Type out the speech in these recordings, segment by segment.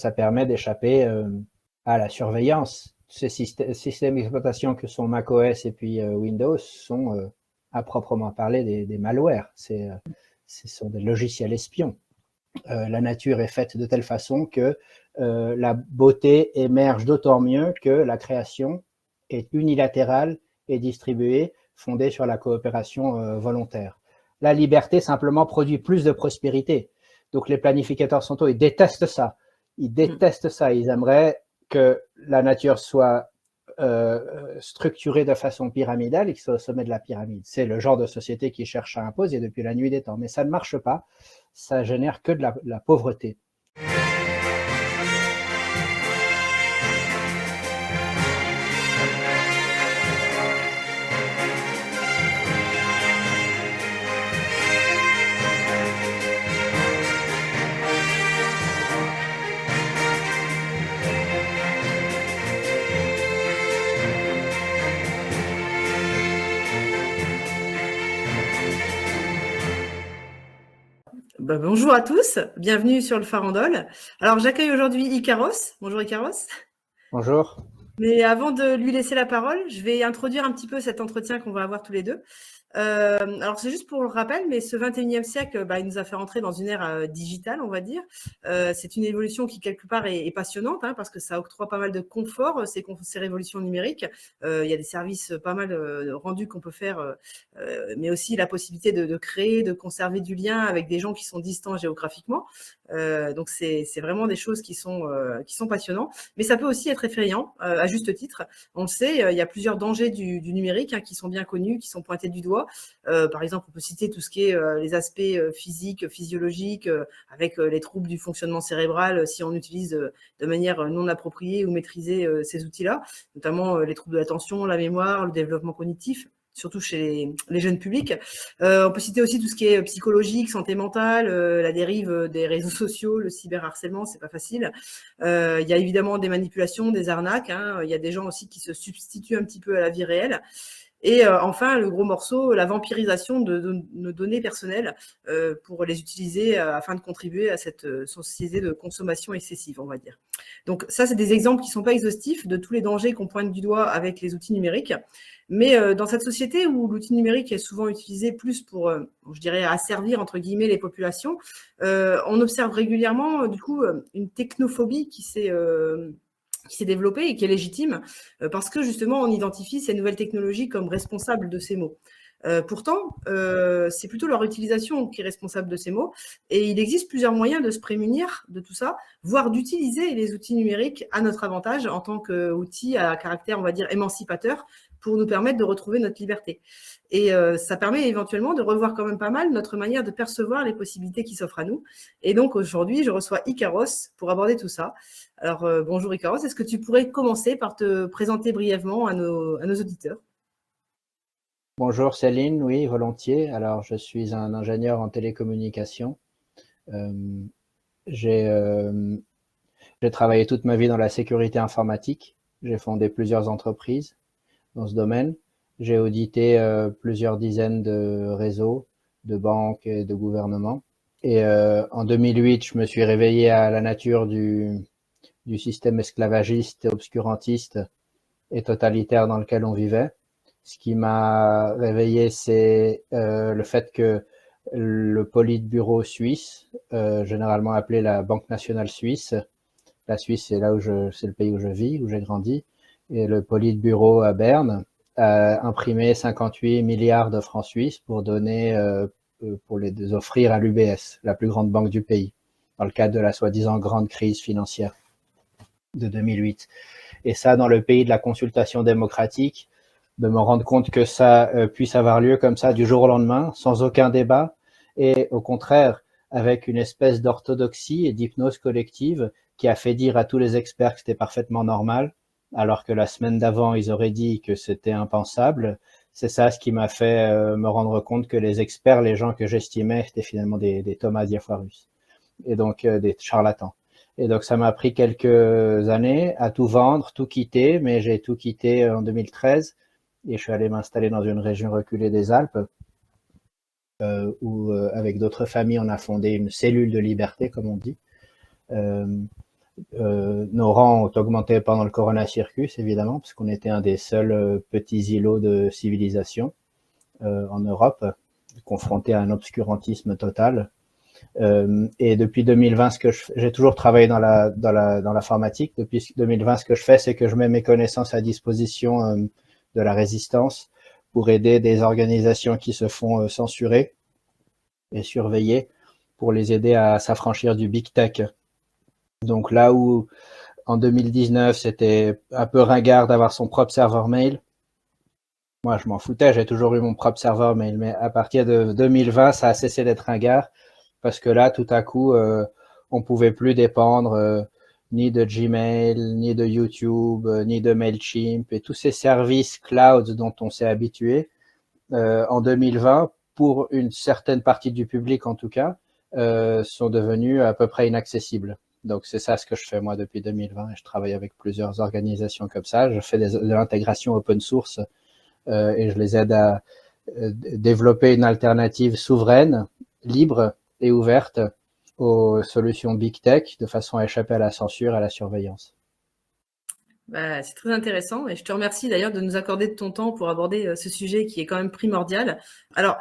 ça permet d'échapper à la surveillance. Ces systèmes d'exploitation que sont macOS et puis Windows sont à proprement parler des malwares. Ce sont des logiciels espions. La nature est faite de telle façon que la beauté émerge d'autant mieux que la création est unilatérale et distribuée, fondée sur la coopération volontaire. La liberté simplement produit plus de prospérité. Donc les planificateurs centraux, ils détestent ça. Ils détestent ça. Ils aimeraient que la nature soit structurée de façon pyramidale et qu'il soit au sommet de la pyramide. C'est le genre de société qu'ils cherchent à imposer depuis la nuit des temps. Mais ça ne marche pas. Ça génère que de la pauvreté. Bonjour à tous, bienvenue sur le Farandole. Alors j'accueille aujourd'hui Ikaros. Bonjour Ikaros. Bonjour. Mais avant de lui laisser la parole, je vais introduire un petit peu cet entretien qu'on va avoir tous les deux. Alors c'est juste pour le rappel, mais ce 21e siècle, il nous a fait rentrer dans une ère digitale, on va dire. C'est une évolution qui quelque part est passionnante, parce que ça octroie pas mal de confort, ces révolutions numériques. Il y a des services pas mal rendus qu'on peut faire, mais aussi la possibilité de créer, de conserver du lien avec des gens qui sont distants géographiquement. Donc c'est vraiment des choses qui sont passionnantes, mais ça peut aussi être effrayant, à juste titre. On le sait, il y a plusieurs dangers du numérique qui sont bien connus, qui sont pointés du doigt. Par exemple, on peut citer tout ce qui est les aspects physiques, physiologiques, avec les troubles du fonctionnement cérébral si on utilise de manière non appropriée ou maîtrisée ces outils-là, notamment les troubles de l'attention, la mémoire, le développement cognitif, surtout chez les jeunes publics. On peut citer aussi tout ce qui est psychologique, santé mentale, la dérive des réseaux sociaux, le cyberharcèlement, c'est pas facile. Il y a évidemment des manipulations, des arnaques. Il y a des gens aussi qui se substituent un petit peu à la vie réelle. Et enfin, le gros morceau, la vampirisation de nos données personnelles pour les utiliser afin de contribuer à cette société de consommation excessive, on va dire. Donc ça, c'est des exemples qui ne sont pas exhaustifs de tous les dangers qu'on pointe du doigt avec les outils numériques. Mais dans cette société où l'outil numérique est souvent utilisé plus pour, je dirais, asservir, entre guillemets, les populations, on observe régulièrement, du coup, une technophobie qui s'est développée et qui est légitime parce que justement on identifie ces nouvelles technologies comme responsables de ces maux. Pourtant, c'est plutôt leur utilisation qui est responsable de ces maux et il existe plusieurs moyens de se prémunir de tout ça, voire d'utiliser les outils numériques à notre avantage en tant qu'outils à caractère, on va dire, émancipateur pour nous permettre de retrouver notre liberté. Et ça permet éventuellement de revoir quand même pas mal notre manière de percevoir les possibilités qui s'offrent à nous. Et donc aujourd'hui, je reçois Ikaros pour aborder tout ça. Alors bonjour Ikaros, est-ce que tu pourrais commencer par te présenter brièvement à nos auditeurs? Bonjour Céline, oui, volontiers. Alors je suis un ingénieur en télécommunications. J'ai travaillé toute ma vie dans la sécurité informatique. J'ai fondé plusieurs entreprises dans ce domaine. J'ai audité plusieurs dizaines de réseaux, de banques et de gouvernements. Et en 2008, je me suis réveillé à la nature du système esclavagiste, obscurantiste et totalitaire dans lequel on vivait. Ce qui m'a réveillé, c'est le fait que le Politburo suisse, généralement appelé la Banque nationale suisse, la Suisse, c'est c'est le pays où je vis, où j'ai grandi, et le Politburo à Berne a imprimé 58 milliards de francs suisses pour pour les offrir à l'UBS, la plus grande banque du pays, dans le cadre de la soi-disant grande crise financière de 2008. Et ça, dans le pays de la consultation démocratique, de me rendre compte que ça puisse avoir lieu comme ça du jour au lendemain, sans aucun débat, et au contraire, avec une espèce d'orthodoxie et d'hypnose collective qui a fait dire à tous les experts que c'était parfaitement normal, alors que la semaine d'avant, ils auraient dit que c'était impensable. C'est ça ce qui m'a fait me rendre compte que les experts, les gens que j'estimais, étaient finalement des Thomas Diafoirus, et donc des charlatans. Et donc ça m'a pris quelques années à tout vendre, tout quitter, mais j'ai tout quitté en 2013 et je suis allé m'installer dans une région reculée des Alpes où avec d'autres familles on a fondé une cellule de liberté comme on dit. Nos rangs ont augmenté pendant le Corona Circus, évidemment, parce qu'on était un des seuls petits îlots de civilisation en Europe, confronté à un obscurantisme total. Et depuis 2020, j'ai toujours travaillé dans l'informatique. Depuis 2020, ce que je fais, c'est que je mets mes connaissances à disposition de la résistance pour aider des organisations qui se font censurer et surveiller, pour les aider à s'affranchir du big tech. Donc là où en 2019 c'était un peu ringard d'avoir son propre serveur mail, moi je m'en foutais, j'ai toujours eu mon propre serveur mail, mais à partir de 2020 ça a cessé d'être ringard, parce que là tout à coup on pouvait plus dépendre ni de Gmail, ni de YouTube, ni de Mailchimp et tous ces services cloud dont on s'est habitué en 2020, pour une certaine partie du public en tout cas, sont devenus à peu près inaccessibles. Donc c'est ça ce que je fais moi depuis 2020, et je travaille avec plusieurs organisations comme ça. Je fais de l'intégration open source et je les aide à développer une alternative souveraine, libre et ouverte aux solutions big tech, de façon à échapper à la censure et à la surveillance. Bah, c'est très intéressant et je te remercie d'ailleurs de nous accorder de ton temps pour aborder ce sujet qui est quand même primordial. Alors,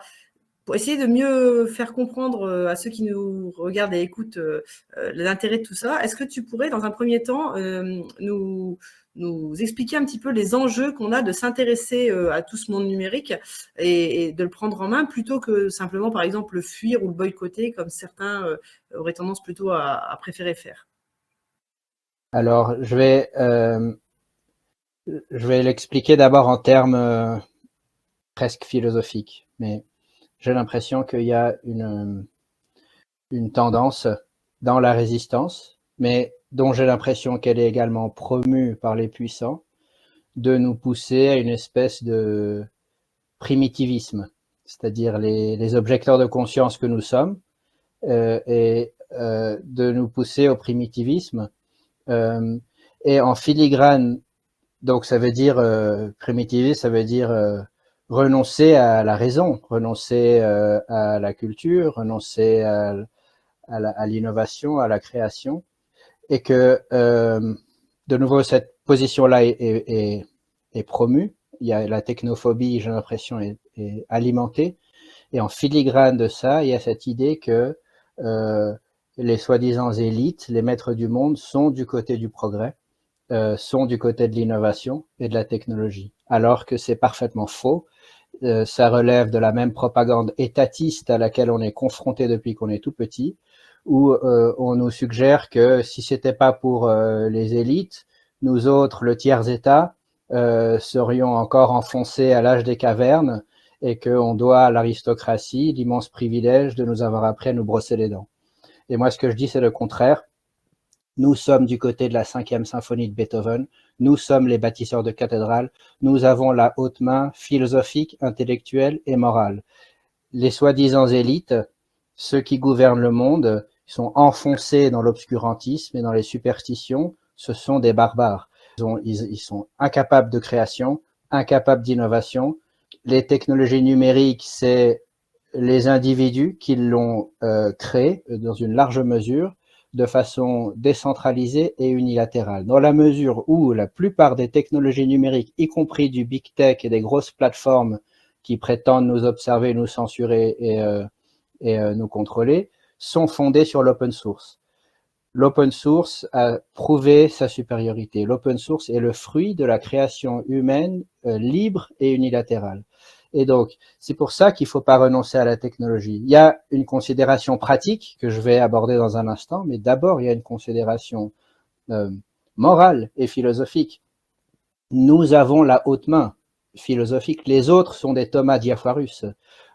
pour essayer de mieux faire comprendre à ceux qui nous regardent et écoutent l'intérêt de tout ça, est-ce que tu pourrais, dans un premier temps, nous expliquer un petit peu les enjeux qu'on a de s'intéresser à tout ce monde numérique et de le prendre en main, plutôt que simplement, par exemple, le fuir ou le boycotter, comme certains auraient tendance plutôt à préférer faire? Alors, je vais l'expliquer d'abord en termes presque philosophiques, mais j'ai l'impression qu'il y a une tendance dans la résistance, mais dont j'ai l'impression qu'elle est également promue par les puissants, de nous pousser à une espèce de primitivisme, c'est-à-dire les objecteurs de conscience que nous sommes, et de nous pousser au primitivisme. Et en filigrane, donc ça veut dire primitivisme, ça veut dire renoncer à la raison, renoncer à la culture, renoncer à l'innovation, à la création, et que de nouveau cette position-là est promue. Il y a la technophobie, j'ai l'impression, est alimentée, et en filigrane de ça, il y a cette idée que les soi-disant élites, les maîtres du monde, sont du côté du progrès, sont du côté de l'innovation et de la technologie, alors que c'est parfaitement faux. Ça relève de la même propagande étatiste à laquelle on est confronté depuis qu'on est tout petit, où on nous suggère que si c'était pas pour les élites, nous autres, le tiers-état, serions encore enfoncés à l'âge des cavernes, et qu'on doit à l'aristocratie l'immense privilège de nous avoir appris à nous brosser les dents. Et moi, ce que je dis, c'est le contraire. Nous sommes du côté de la 5e symphonie de Beethoven, nous sommes les bâtisseurs de cathédrales, nous avons la haute main philosophique, intellectuelle et morale. Les soi-disant élites, ceux qui gouvernent le monde, sont enfoncés dans l'obscurantisme et dans les superstitions, ce sont des barbares. Ils sont incapables de création, incapables d'innovation. Les technologies numériques, c'est les individus qui l'ont créé dans une large mesure, de façon décentralisée et unilatérale. Dans la mesure où la plupart des technologies numériques, y compris du big tech et des grosses plateformes qui prétendent nous observer, nous censurer et nous contrôler, sont fondées sur l'open source. L'open source a prouvé sa supériorité. L'open source est le fruit de la création humaine libre et unilatérale. Et donc, c'est pour ça qu'il ne faut pas renoncer à la technologie. Il y a une considération pratique que je vais aborder dans un instant, mais d'abord, il y a une considération morale et philosophique. Nous avons la haute main philosophique. Les autres sont des Thomas Diafoirus.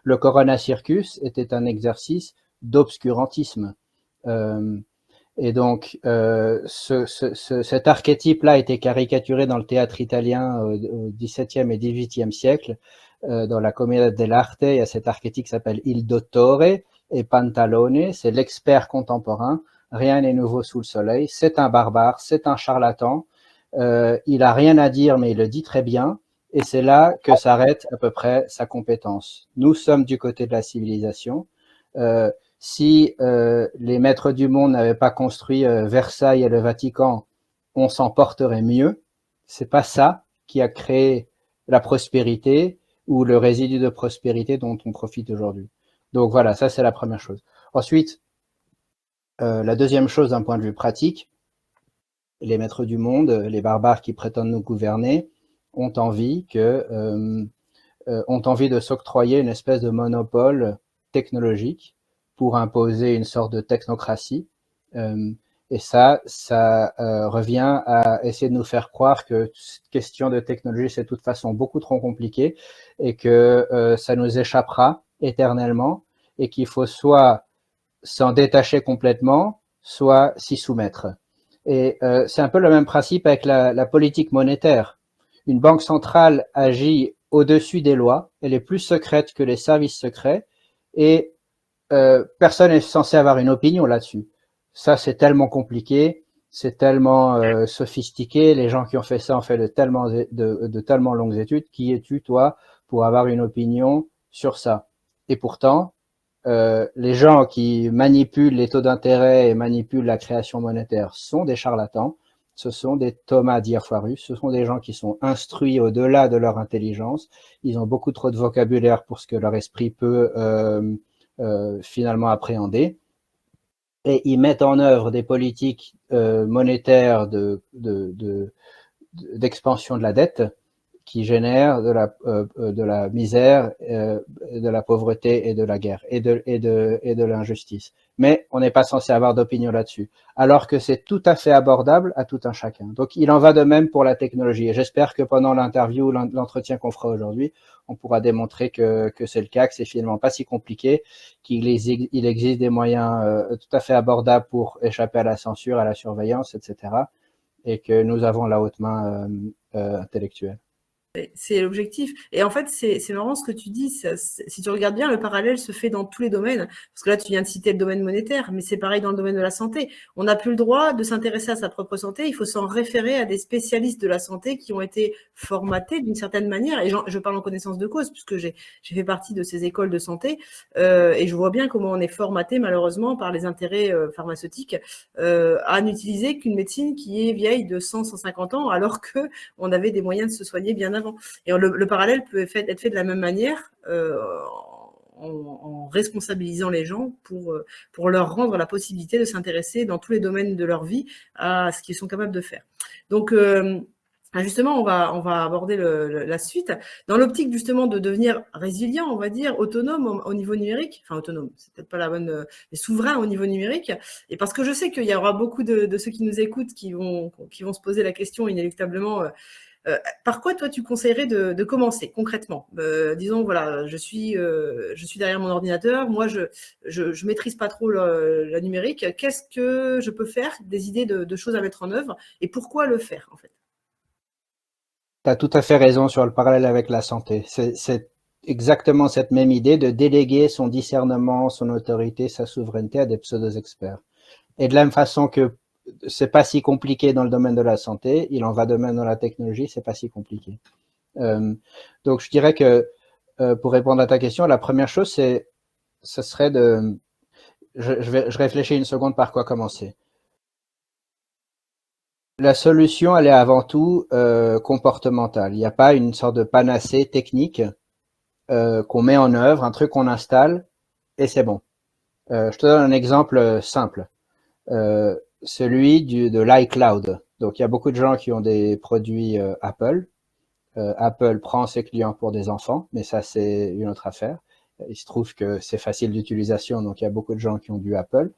Le Corona Circus était un exercice d'obscurantisme. Et donc, cet archétype-là a été caricaturé dans le théâtre italien au XVIIe et XVIIIe siècle. Dans la Commedia dell'arte, il y a cet archétype qui s'appelle Il Dottore et Pantalone, c'est l'expert contemporain. Rien n'est nouveau sous le soleil. C'est un barbare, c'est un charlatan. Il a rien à dire, mais il le dit très bien. Et c'est là que s'arrête à peu près sa compétence. Nous sommes du côté de la civilisation. si les maîtres du monde n'avaient pas construit Versailles et le Vatican, on s'en porterait mieux. C'est pas ça qui a créé la prospérité ou le résidu de prospérité dont on profite aujourd'hui. Donc voilà, ça c'est la première chose. Ensuite, la deuxième chose d'un point de vue pratique, les maîtres du monde, les barbares qui prétendent nous gouverner, ont envie de s'octroyer une espèce de monopole technologique pour imposer une sorte de technocratie. Et ça revient à essayer de nous faire croire que cette question de technologie, c'est de toute façon beaucoup trop compliqué et que ça nous échappera éternellement et qu'il faut soit s'en détacher complètement, soit s'y soumettre. Et c'est un peu le même principe avec la politique monétaire. Une banque centrale agit au-dessus des lois, elle est plus secrète que les services secrets, et personne n'est censé avoir une opinion là-dessus. Ça, c'est tellement compliqué, c'est tellement sophistiqué, les gens qui ont fait ça ont fait de tellement longues études. Qui es-tu, toi, pour avoir une opinion sur ça? Et pourtant, les gens qui manipulent les taux d'intérêt et manipulent la création monétaire sont des charlatans, ce sont des Thomas Diafoirus, ce sont des gens qui sont instruits au-delà de leur intelligence, ils ont beaucoup trop de vocabulaire pour ce que leur esprit peut finalement appréhender, et ils mettent en œuvre des politiques monétaires d'expansion de la dette qui génèrent de la misère, de la pauvreté et de la guerre et de l'injustice. Mais on n'est pas censé avoir d'opinion là-dessus, alors que c'est tout à fait abordable à tout un chacun. Donc il en va de même pour la technologie. Et j'espère que pendant l'interview, l'entretien qu'on fera aujourd'hui, on pourra démontrer que c'est le cas, que c'est finalement pas si compliqué, qu'il existe des moyens tout à fait abordables pour échapper à la censure, à la surveillance, etc. Et que nous avons la haute main intellectuelle. C'est l'objectif. Et en fait, c'est marrant ce que tu dis. Si tu regardes bien, le parallèle se fait dans tous les domaines. Parce que là, tu viens de citer le domaine monétaire, mais c'est pareil dans le domaine de la santé. On n'a plus le droit de s'intéresser à sa propre santé. Il faut s'en référer à des spécialistes de la santé qui ont été formatés d'une certaine manière. Et je parle en connaissance de cause, puisque j'ai fait partie de ces écoles de santé. Et je vois bien comment on est formaté, malheureusement, par les intérêts pharmaceutiques, à n'utiliser qu'une médecine qui est vieille de 100, 150 ans, alors qu'on avait des moyens de se soigner bien avant. Et le parallèle peut être fait de la même manière en responsabilisant les gens pour leur rendre la possibilité de s'intéresser dans tous les domaines de leur vie à ce qu'ils sont capables de faire. Donc, justement, on va aborder la suite. Dans l'optique justement de devenir résilient, on va dire, autonome au niveau numérique, enfin autonome, c'est peut-être pas la bonne, mais souverain au niveau numérique, et parce que je sais qu'il y aura beaucoup de ceux qui nous écoutent qui vont se poser la question inéluctablement, par quoi toi tu conseillerais de commencer concrètement? Disons voilà, je suis derrière mon ordinateur, moi je maîtrise pas trop la numérique. Qu'est-ce que je peux faire? Des idées de choses à mettre en œuvre et pourquoi le faire en fait? Tu as tout à fait raison sur le parallèle avec la santé. C'est exactement cette même idée de déléguer son discernement, son autorité, sa souveraineté à des pseudo-experts. Et de la même façon que c'est pas si compliqué dans le domaine de la santé, il en va de même dans la technologie, c'est pas si compliqué. Donc je dirais que pour répondre à ta question, la première chose, ce serait de... Je réfléchis une seconde par quoi commencer. La solution, elle est avant tout comportementale. Il n'y a pas une sorte de panacée technique qu'on met en œuvre, un truc qu'on installe, et c'est bon. Je te donne un exemple simple. Celui de l'iCloud. Donc, il y a beaucoup de gens qui ont des produits Apple. Apple prend ses clients pour des enfants, mais ça, c'est une autre affaire. Il se trouve que c'est facile d'utilisation, donc il y a beaucoup de gens qui ont du Apple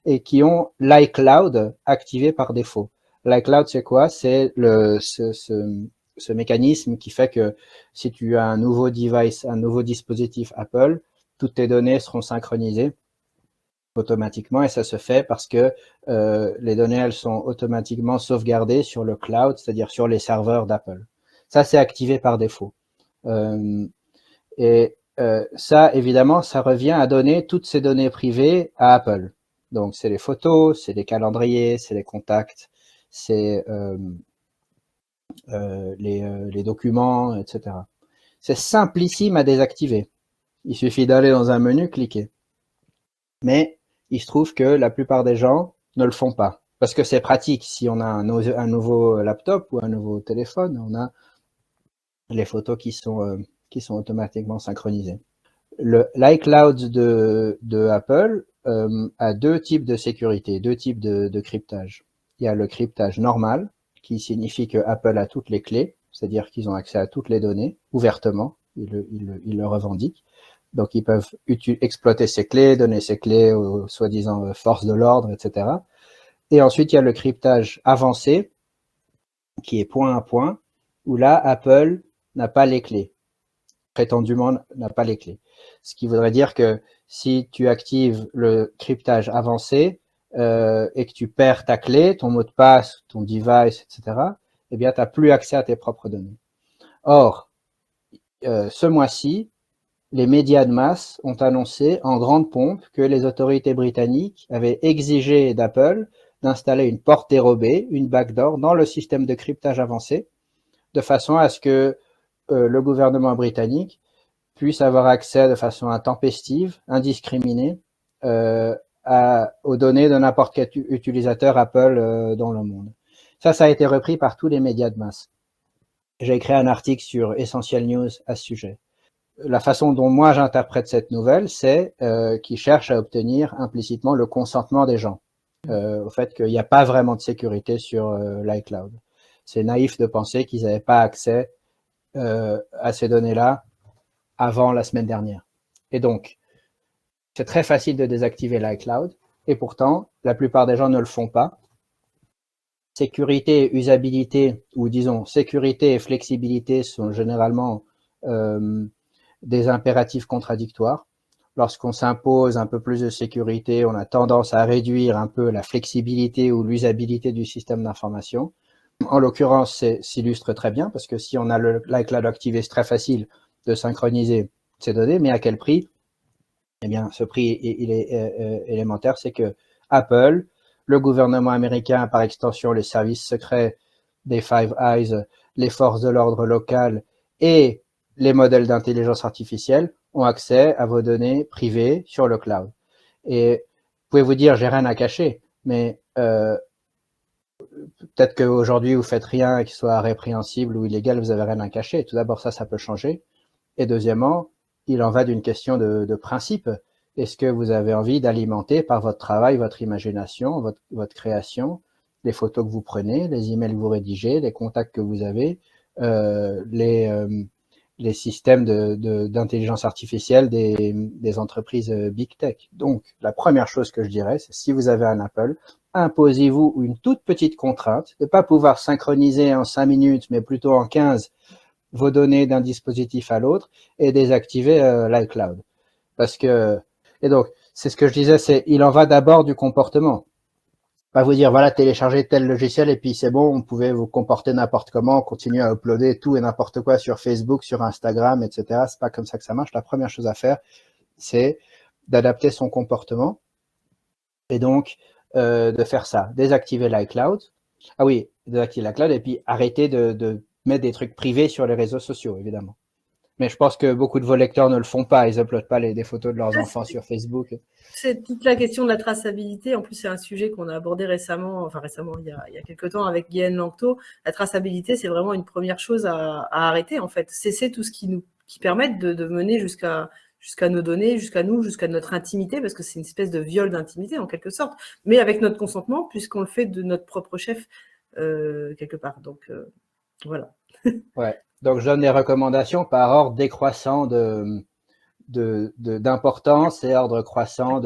et qui ont l'iCloud activé par défaut. L'iCloud, c'est quoi? C'est ce mécanisme qui fait que si tu as un nouveau device, un nouveau dispositif Apple, toutes tes données seront synchronisées automatiquement, et ça se fait parce que les données, elles sont automatiquement sauvegardées sur le cloud, c'est-à-dire sur les serveurs d'Apple. Ça, c'est activé par défaut. Ça, évidemment, ça revient à donner toutes ces données privées à Apple. Donc, c'est les photos, c'est les calendriers, c'est les contacts, c'est les documents, etc. C'est simplissime à désactiver. Il suffit d'aller dans un menu, cliquer. Mais il se trouve que la plupart des gens ne le font pas. Parce que c'est pratique. Si on a un nouveau laptop ou un nouveau téléphone, on a les photos qui sont automatiquement synchronisées. L'iCloud de Apple a deux types de sécurité, deux types de cryptage. Il y a le cryptage normal, qui signifie que Apple a toutes les clés, c'est-à-dire qu'ils ont accès à toutes les données ouvertement, ils le revendiquent. Donc ils peuvent exploiter ces clés, donner ces clés aux soi-disant forces de l'ordre, etc. Et ensuite il y a le cryptage avancé, qui est point à point, où là Apple n'a pas les clés, prétendument n'a pas les clés. Ce qui voudrait dire que si tu actives le cryptage avancé et que tu perds ta clé, ton mot de passe, ton device, etc., eh bien, tu n'as plus accès à tes propres données. Or, ce mois-ci, les médias de masse ont annoncé en grande pompe que les autorités britanniques avaient exigé d'Apple d'installer une porte dérobée, une backdoor, dans le système de cryptage avancé, de façon à ce que le gouvernement britannique puisse avoir accès de façon intempestive, indiscriminée, aux données de n'importe quel utilisateur Apple dans le monde. Ça a été repris par tous les médias de masse. J'ai écrit un article sur Essential News à ce sujet. La façon dont moi j'interprète cette nouvelle, c'est qu'ils cherchent à obtenir implicitement le consentement des gens, au fait qu'il n'y a pas vraiment de sécurité sur l'iCloud. C'est naïf de penser qu'ils n'avaient pas accès à ces données-là avant la semaine dernière. Et donc, c'est très facile de désactiver l'iCloud, et pourtant, la plupart des gens ne le font pas. Sécurité et usabilité, ou disons, sécurité et flexibilité sont généralement des impératifs contradictoires. Lorsqu'on s'impose un peu plus de sécurité, on a tendance à réduire un peu la flexibilité ou l'usabilité du système d'information. En l'occurrence, ça s'illustre très bien, parce que si on a l'iCloud activé, c'est très facile de synchroniser ces données, mais à quel prix? Eh bien, ce prix, il est élémentaire, c'est que Apple, le gouvernement américain, par extension les services secrets des Five Eyes, les forces de l'ordre locales et les modèles d'intelligence artificielle ont accès à vos données privées sur le cloud. Et vous pouvez vous dire, j'ai rien à cacher, mais peut-être qu'aujourd'hui vous faites rien qui soit répréhensible ou illégal, vous avez rien à cacher. Tout d'abord, ça peut changer. Et deuxièmement, il en va d'une question de principe. Est-ce que vous avez envie d'alimenter par votre travail, votre imagination, votre création, les photos que vous prenez, les emails que vous rédigez, les contacts que vous avez, les systèmes d'intelligence artificielle des entreprises Big Tech. Donc, la première chose que je dirais, c'est si vous avez un Apple, imposez-vous une toute petite contrainte de ne pas pouvoir synchroniser en 5 minutes, mais plutôt en 15 vos données d'un dispositif à l'autre et désactiver l'iCloud. Parce que, et donc, c'est ce que je disais, il en va d'abord du comportement. Pas vous dire, voilà, téléchargez tel logiciel et puis c'est bon, vous pouvez vous comporter n'importe comment, continuer à uploader tout et n'importe quoi sur Facebook, sur Instagram, etc. C'est pas comme ça que ça marche. La première chose à faire, c'est d'adapter son comportement et donc de faire ça. Désactiver l'iCloud. Ah oui, désactiver l'iCloud et puis arrêter de mettre des trucs privés sur les réseaux sociaux, évidemment. Mais je pense que beaucoup de vos lecteurs ne le font pas. Ils uploadent pas des photos de leurs enfants sur Facebook. C'est toute la question de la traçabilité. En plus, c'est un sujet qu'on a abordé récemment, il y a quelques temps avec Guylaine Lanctot. La traçabilité, c'est vraiment une première chose à arrêter, en fait. Cesser tout ce qui permet de mener jusqu'à nos données, jusqu'à nous, jusqu'à notre intimité, parce que c'est une espèce de viol d'intimité, en quelque sorte, mais avec notre consentement, puisqu'on le fait de notre propre chef, quelque part. Donc, voilà. Ouais. Donc, je donne des recommandations par ordre décroissant d'importance et ordre croissant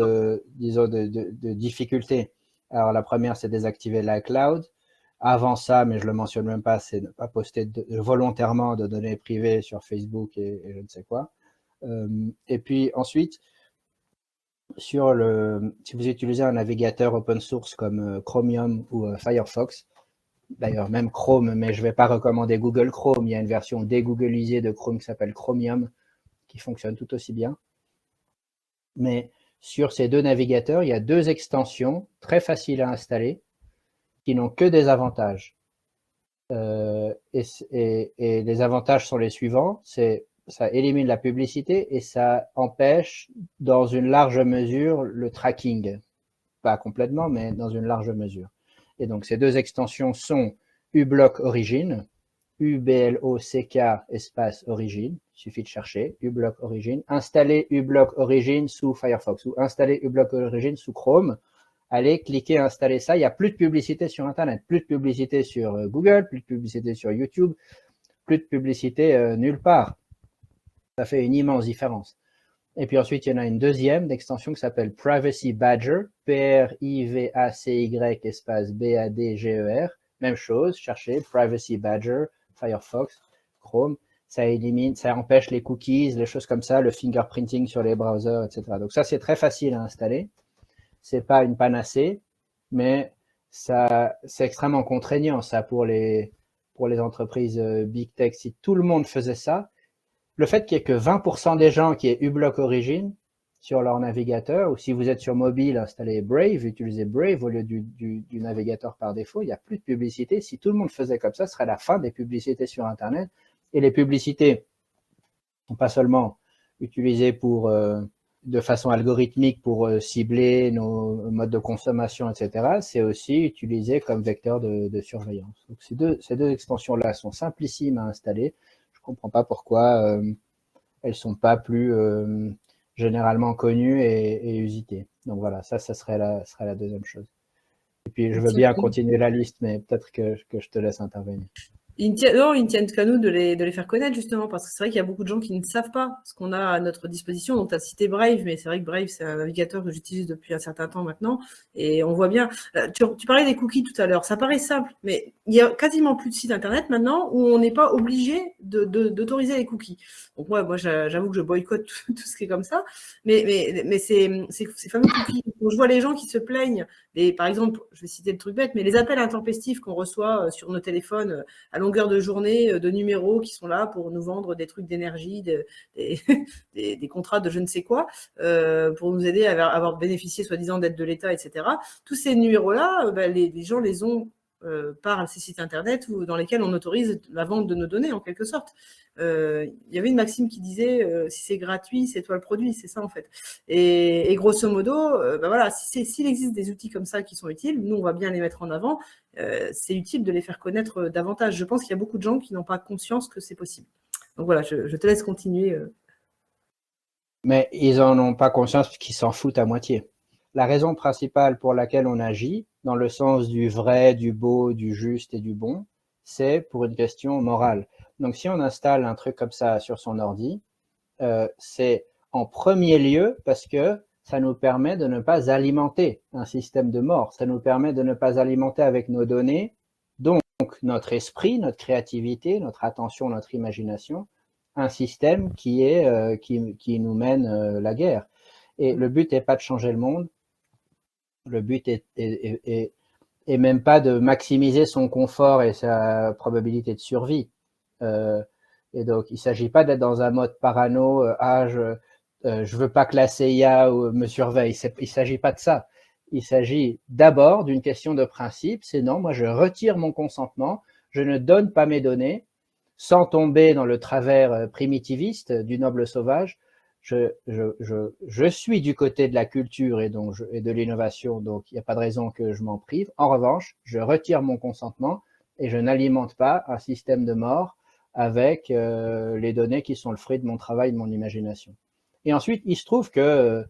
disons, de difficulté. Alors, la première, c'est désactiver l'iCloud. Avant ça, mais je le mentionne même pas, c'est ne pas poster volontairement de données privées sur Facebook et je ne sais quoi. Et puis ensuite, si vous utilisez un navigateur open source comme Chromium ou Firefox, d'ailleurs même Chrome, mais je ne vais pas recommander Google Chrome, il y a une version dégooglisée de Chrome qui s'appelle Chromium, qui fonctionne tout aussi bien. Mais sur ces deux navigateurs, il y a deux extensions très faciles à installer qui n'ont que des avantages. Et les avantages sont les suivants. C'est ça élimine la publicité et ça empêche dans une large mesure le tracking. Pas complètement, mais dans une large mesure. Et donc ces deux extensions sont uBlock Origin, UBLOCK espace Origin, il suffit de chercher, uBlock Origin, installer uBlock Origin sous Firefox ou installer uBlock Origin sous Chrome. Allez, cliquez, installer ça. Il n'y a plus de publicité sur Internet, plus de publicité sur Google, plus de publicité sur YouTube, plus de publicité nulle part. Ça fait une immense différence. Et puis ensuite, il y en a une deuxième d'extension qui s'appelle Privacy Badger, Privacy espace BADGER. Même chose, cherchez Privacy Badger, Firefox, Chrome. Ça élimine, ça empêche les cookies, les choses comme ça, le fingerprinting sur les browsers, etc. Donc ça, c'est très facile à installer. C'est pas une panacée, mais ça, c'est extrêmement contraignant, ça, pour les entreprises big tech. Si tout le monde faisait ça, le fait qu'il n'y ait que 20% des gens qui aient uBlock Origin sur leur navigateur, ou si vous êtes sur mobile, installez Brave, utilisez Brave au lieu du navigateur par défaut, il n'y a plus de publicité. Si tout le monde faisait comme ça, ce serait la fin des publicités sur Internet. Et les publicités ne sont pas seulement utilisées pour, de façon algorithmique pour cibler nos modes de consommation, etc. C'est aussi utilisé comme vecteur de surveillance. Donc ces deux extensions-là sont simplissimes à installer. Je ne comprends pas pourquoi elles ne sont pas plus généralement connues et usitées. Donc voilà, ça serait la deuxième chose. Et puis je veux bien continuer la liste, mais peut-être que je te laisse intervenir. Ils ne tiennent qu'à nous de les faire connaître, justement, parce que c'est vrai qu'il y a beaucoup de gens qui ne savent pas ce qu'on a à notre disposition. Donc, tu as cité Brave, mais c'est vrai que Brave, c'est un navigateur que j'utilise depuis un certain temps maintenant. Et on voit bien. Tu parlais des cookies tout à l'heure. Ça paraît simple, mais il y a quasiment plus de sites Internet maintenant où on n'est pas obligé d'autoriser les cookies. Donc, moi j'avoue que je boycotte tout ce qui est comme ça. Mais ces fameux cookies, quand je vois les gens qui se plaignent, par exemple, je vais citer le truc bête, mais les appels intempestifs qu'on reçoit sur nos téléphones à longueur de journée, de numéros qui sont là pour nous vendre des trucs d'énergie, des contrats de je ne sais quoi, pour nous aider à avoir bénéficié soi-disant d'aide de l'État, etc. Tous ces numéros-là, les gens les ont par ces sites Internet dans lesquels on autorise la vente de nos données, en quelque sorte. Il y avait une maxime qui disait si c'est gratuit, c'est toi le produit, c'est ça en fait. Et grosso modo, voilà, s'il existe des outils comme ça qui sont utiles, nous on va bien les mettre en avant. C'est utile de les faire connaître davantage. Je pense qu'il y a beaucoup de gens qui n'ont pas conscience que c'est possible. Donc voilà, je te laisse continuer. Mais ils n'en ont pas conscience parce qu'ils s'en foutent à moitié. La raison principale pour laquelle on agit, dans le sens du vrai, du beau, du juste et du bon, c'est pour une question morale. Donc si on installe un truc comme ça sur son ordi, c'est en premier lieu parce que ça nous permet de ne pas alimenter un système de mort. Ça nous permet de ne pas alimenter avec nos données, donc notre esprit, notre créativité, notre attention, notre imagination, un système qui nous mène la guerre. Et le but n'est pas de changer le monde, le but est même pas de maximiser son confort et sa probabilité de survie. Et donc, il ne s'agit pas d'être dans un mode parano, je veux pas que la CIA me surveille. Il ne s'agit pas de ça. Il s'agit d'abord d'une question de principe, c'est non, moi je retire mon consentement, je ne donne pas mes données, sans tomber dans le travers primitiviste du noble sauvage. Je suis du côté de la culture et de l'innovation, donc il n'y a pas de raison que je m'en prive. En revanche, je retire mon consentement et je n'alimente pas un système de mort avec les données qui sont le fruit de mon travail, de mon imagination. Et ensuite, il se trouve que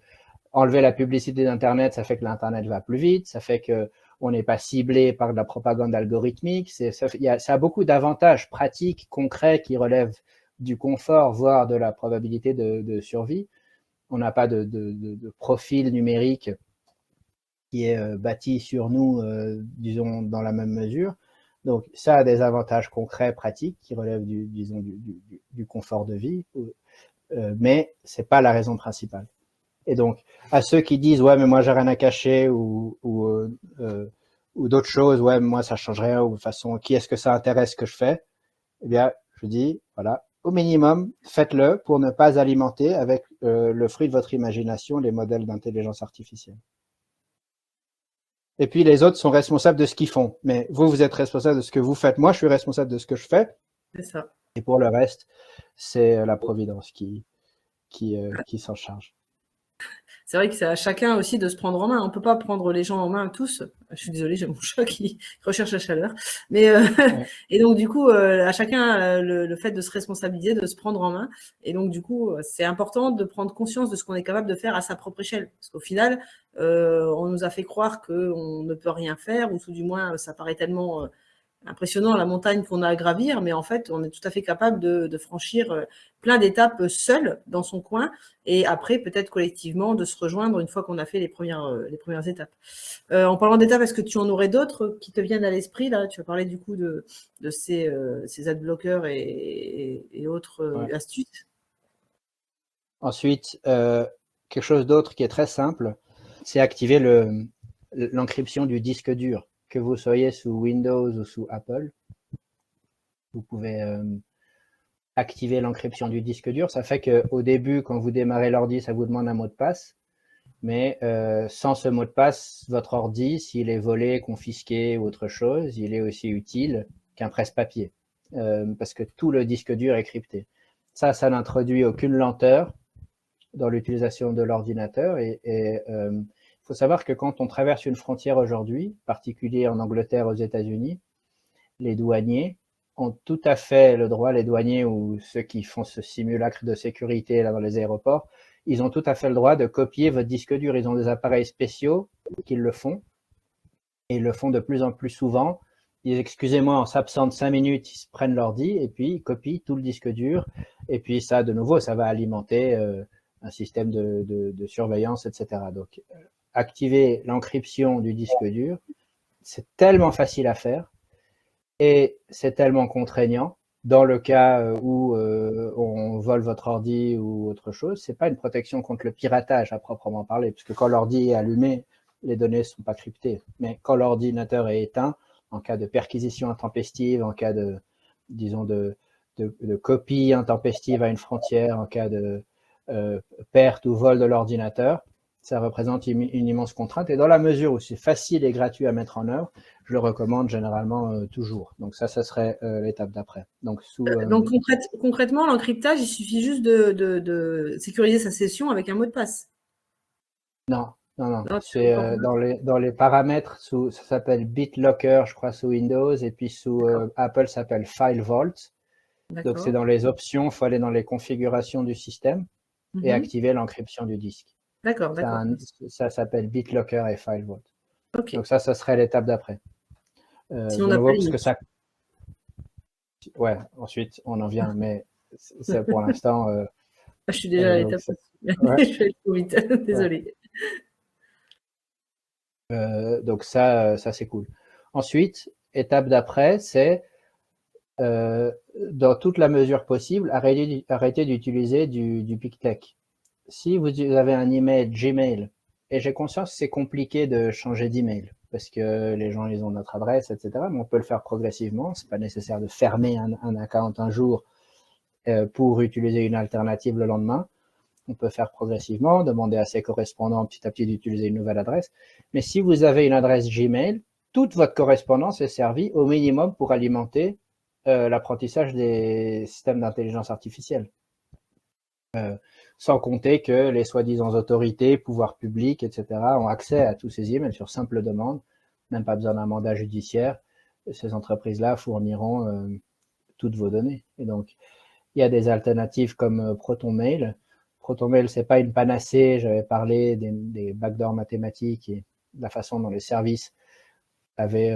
enlever la publicité d'Internet, ça fait que l'Internet va plus vite, ça fait qu'on n'est pas ciblé par de la propagande algorithmique. Ça a beaucoup d'avantages pratiques, concrets, qui relèvent du confort, voire de la probabilité de survie. On n'a pas de profil numérique qui est bâti sur nous, disons, dans la même mesure. Donc, ça a des avantages concrets, pratiques, qui relèvent du confort de vie, mais ce n'est pas la raison principale. Et donc, à ceux qui disent « ouais, mais moi, j'ai rien à cacher » ou d'autres choses, « ouais, moi, ça change rien » ou de façon « qui est-ce que ça intéresse ce que je fais ?» Eh bien, je dis, voilà, au minimum, faites-le pour ne pas alimenter avec le fruit de votre imagination les modèles d'intelligence artificielle. Et puis, les autres sont responsables de ce qu'ils font. Mais vous êtes responsable de ce que vous faites. Moi, je suis responsable de ce que je fais. C'est ça. Et pour le reste, c'est la Providence qui s'en charge. C'est vrai que c'est à chacun aussi de se prendre en main. On ne peut pas prendre les gens en main tous. Je suis désolée, j'ai mon chat qui recherche la chaleur. Mais Ouais. et donc du coup, à chacun le fait de se responsabiliser, de se prendre en main. Et donc du coup, c'est important de prendre conscience de ce qu'on est capable de faire à sa propre échelle. Parce qu'au final, on nous a fait croire qu'on ne peut rien faire, ou tout du moins, ça paraît tellement impressionnant la montagne qu'on a à gravir, mais en fait, on est tout à fait capable de franchir plein d'étapes seul dans son coin, et après, peut-être collectivement, de se rejoindre une fois qu'on a fait les premières étapes. En parlant d'étapes, est-ce que tu en aurais d'autres qui te viennent à l'esprit là? Tu as parlé du coup de ces adblockers et autres Ouais. astuces. Ensuite, quelque chose d'autre qui est très simple, c'est activer l'encryption du disque dur. Que vous soyez sous Windows ou sous Apple, vous pouvez activer l'encryption du disque dur. Ça fait qu'au début, quand vous démarrez l'ordi, ça vous demande un mot de passe. Mais sans ce mot de passe, votre ordi, s'il est volé, confisqué ou autre chose, il est aussi utile qu'un presse-papier. Parce que tout le disque dur est crypté. Ça n'introduit aucune lenteur dans l'utilisation de l'ordinateur. Et faut savoir que quand on traverse une frontière aujourd'hui, en particulier en Angleterre, aux États-Unis, les douaniers ont tout à fait le droit, les douaniers ou ceux qui font ce simulacre de sécurité là dans les aéroports, ils ont tout à fait le droit de copier votre disque dur. Ils ont des appareils spéciaux qui le font, et ils le font de plus en plus souvent. Ils, excusez-moi, en s'absentent 5 minutes, ils se prennent l'ordi et puis ils copient tout le disque dur. Et puis ça, de nouveau, ça va alimenter un système de surveillance, etc. Donc, activer l'encryption du disque dur, c'est tellement facile à faire et c'est tellement contraignant. Dans le cas où on vole votre ordi ou autre chose, c'est pas une protection contre le piratage à proprement parler, puisque quand l'ordi est allumé, les données ne sont pas cryptées. Mais quand l'ordinateur est éteint, en cas de perquisition intempestive, en cas de, disons, de copie intempestive à une frontière, en cas de perte ou vol de l'ordinateur, ça représente une immense contrainte. Et dans la mesure où c'est facile et gratuit à mettre en œuvre, je le recommande généralement toujours. Donc ça serait l'étape d'après. Donc, Donc concrètement, l'encryptage, il suffit juste de sécuriser sa session avec un mot de passe. non, non, non. Non, C'est dans les paramètres, ça s'appelle BitLocker, je crois, sous Windows, et puis sous Apple, ça s'appelle FileVault. Donc c'est dans les options, il faut aller dans les configurations du système et activer l'encryption du disque. D'accord, d'accord. Ça s'appelle BitLocker et FileVault. Ok. Donc ça serait l'étape d'après. Si de on n'a nouveau, pas parce que limite. ça... Ouais, ensuite, on en vient, mais c'est pour l'instant... Je suis déjà à l'étape. ouais, Je vais trop vite. ouais. Désolée. Donc ça c'est cool. Ensuite, étape d'après, c'est dans toute la mesure possible, arrêter d'utiliser du PicTech. Si vous avez un email Gmail, et j'ai conscience que c'est compliqué de changer d'email, parce que les gens, ils ont notre adresse, etc., mais on peut le faire progressivement. C'est pas nécessaire de fermer un account un jour pour utiliser une alternative le lendemain. On peut faire progressivement, demander à ses correspondants petit à petit d'utiliser une nouvelle adresse. Mais si vous avez une adresse Gmail, toute votre correspondance est servie au minimum pour alimenter l'apprentissage des systèmes d'intelligence artificielle. Sans compter que les soi-disant autorités, pouvoirs publics, etc. ont accès à tous ces emails sur simple demande, même pas besoin d'un mandat judiciaire. Ces entreprises-là fourniront toutes vos données. Et donc, il y a des alternatives comme ProtonMail. ProtonMail, c'est pas une panacée. J'avais parlé des backdoors mathématiques et de la façon dont les services avaient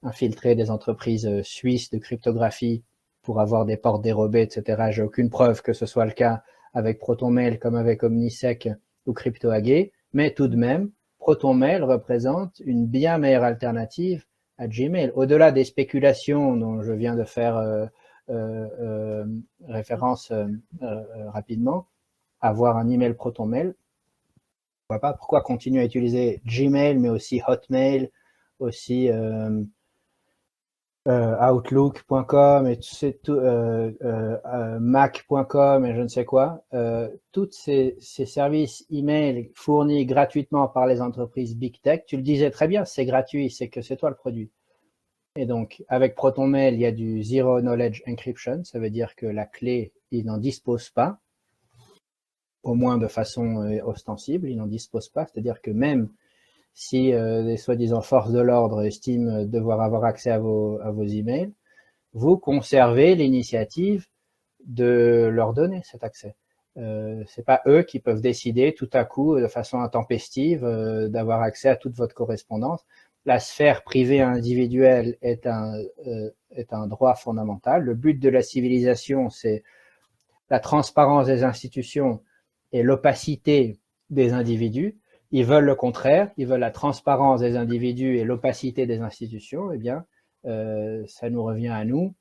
infiltré des entreprises suisses de cryptographie pour avoir des portes dérobées, etc. J'ai aucune preuve que ce soit le cas avec ProtonMail comme avec OmniSec ou CryptoAgé, mais tout de même, ProtonMail représente une bien meilleure alternative à Gmail. Au-delà des spéculations dont je viens de faire référence rapidement, avoir un email ProtonMail, pourquoi continuer à utiliser Gmail, mais aussi Hotmail, aussi Outlook.com et Mac.com et je ne sais quoi. Tous ces services email fournis gratuitement par les entreprises Big Tech, tu le disais très bien, c'est gratuit, c'est que c'est toi le produit. Et donc, avec ProtonMail, il y a du Zero Knowledge Encryption. Ça veut dire que la clé, il n'en dispose pas, au moins de façon ostensible, il n'en dispose pas. C'est-à-dire que même si les soi-disant forces de l'ordre estiment devoir avoir accès à vos emails, vous conservez l'initiative de leur donner cet accès. C'est pas eux qui peuvent décider tout à coup, de façon intempestive, d'avoir accès à toute votre correspondance. La sphère privée individuelle est un droit fondamental. Le but de la civilisation, c'est la transparence des institutions et l'opacité des individus. Ils veulent le contraire, ils veulent la transparence des individus et l'opacité des institutions. Eh bien, ça nous revient à nous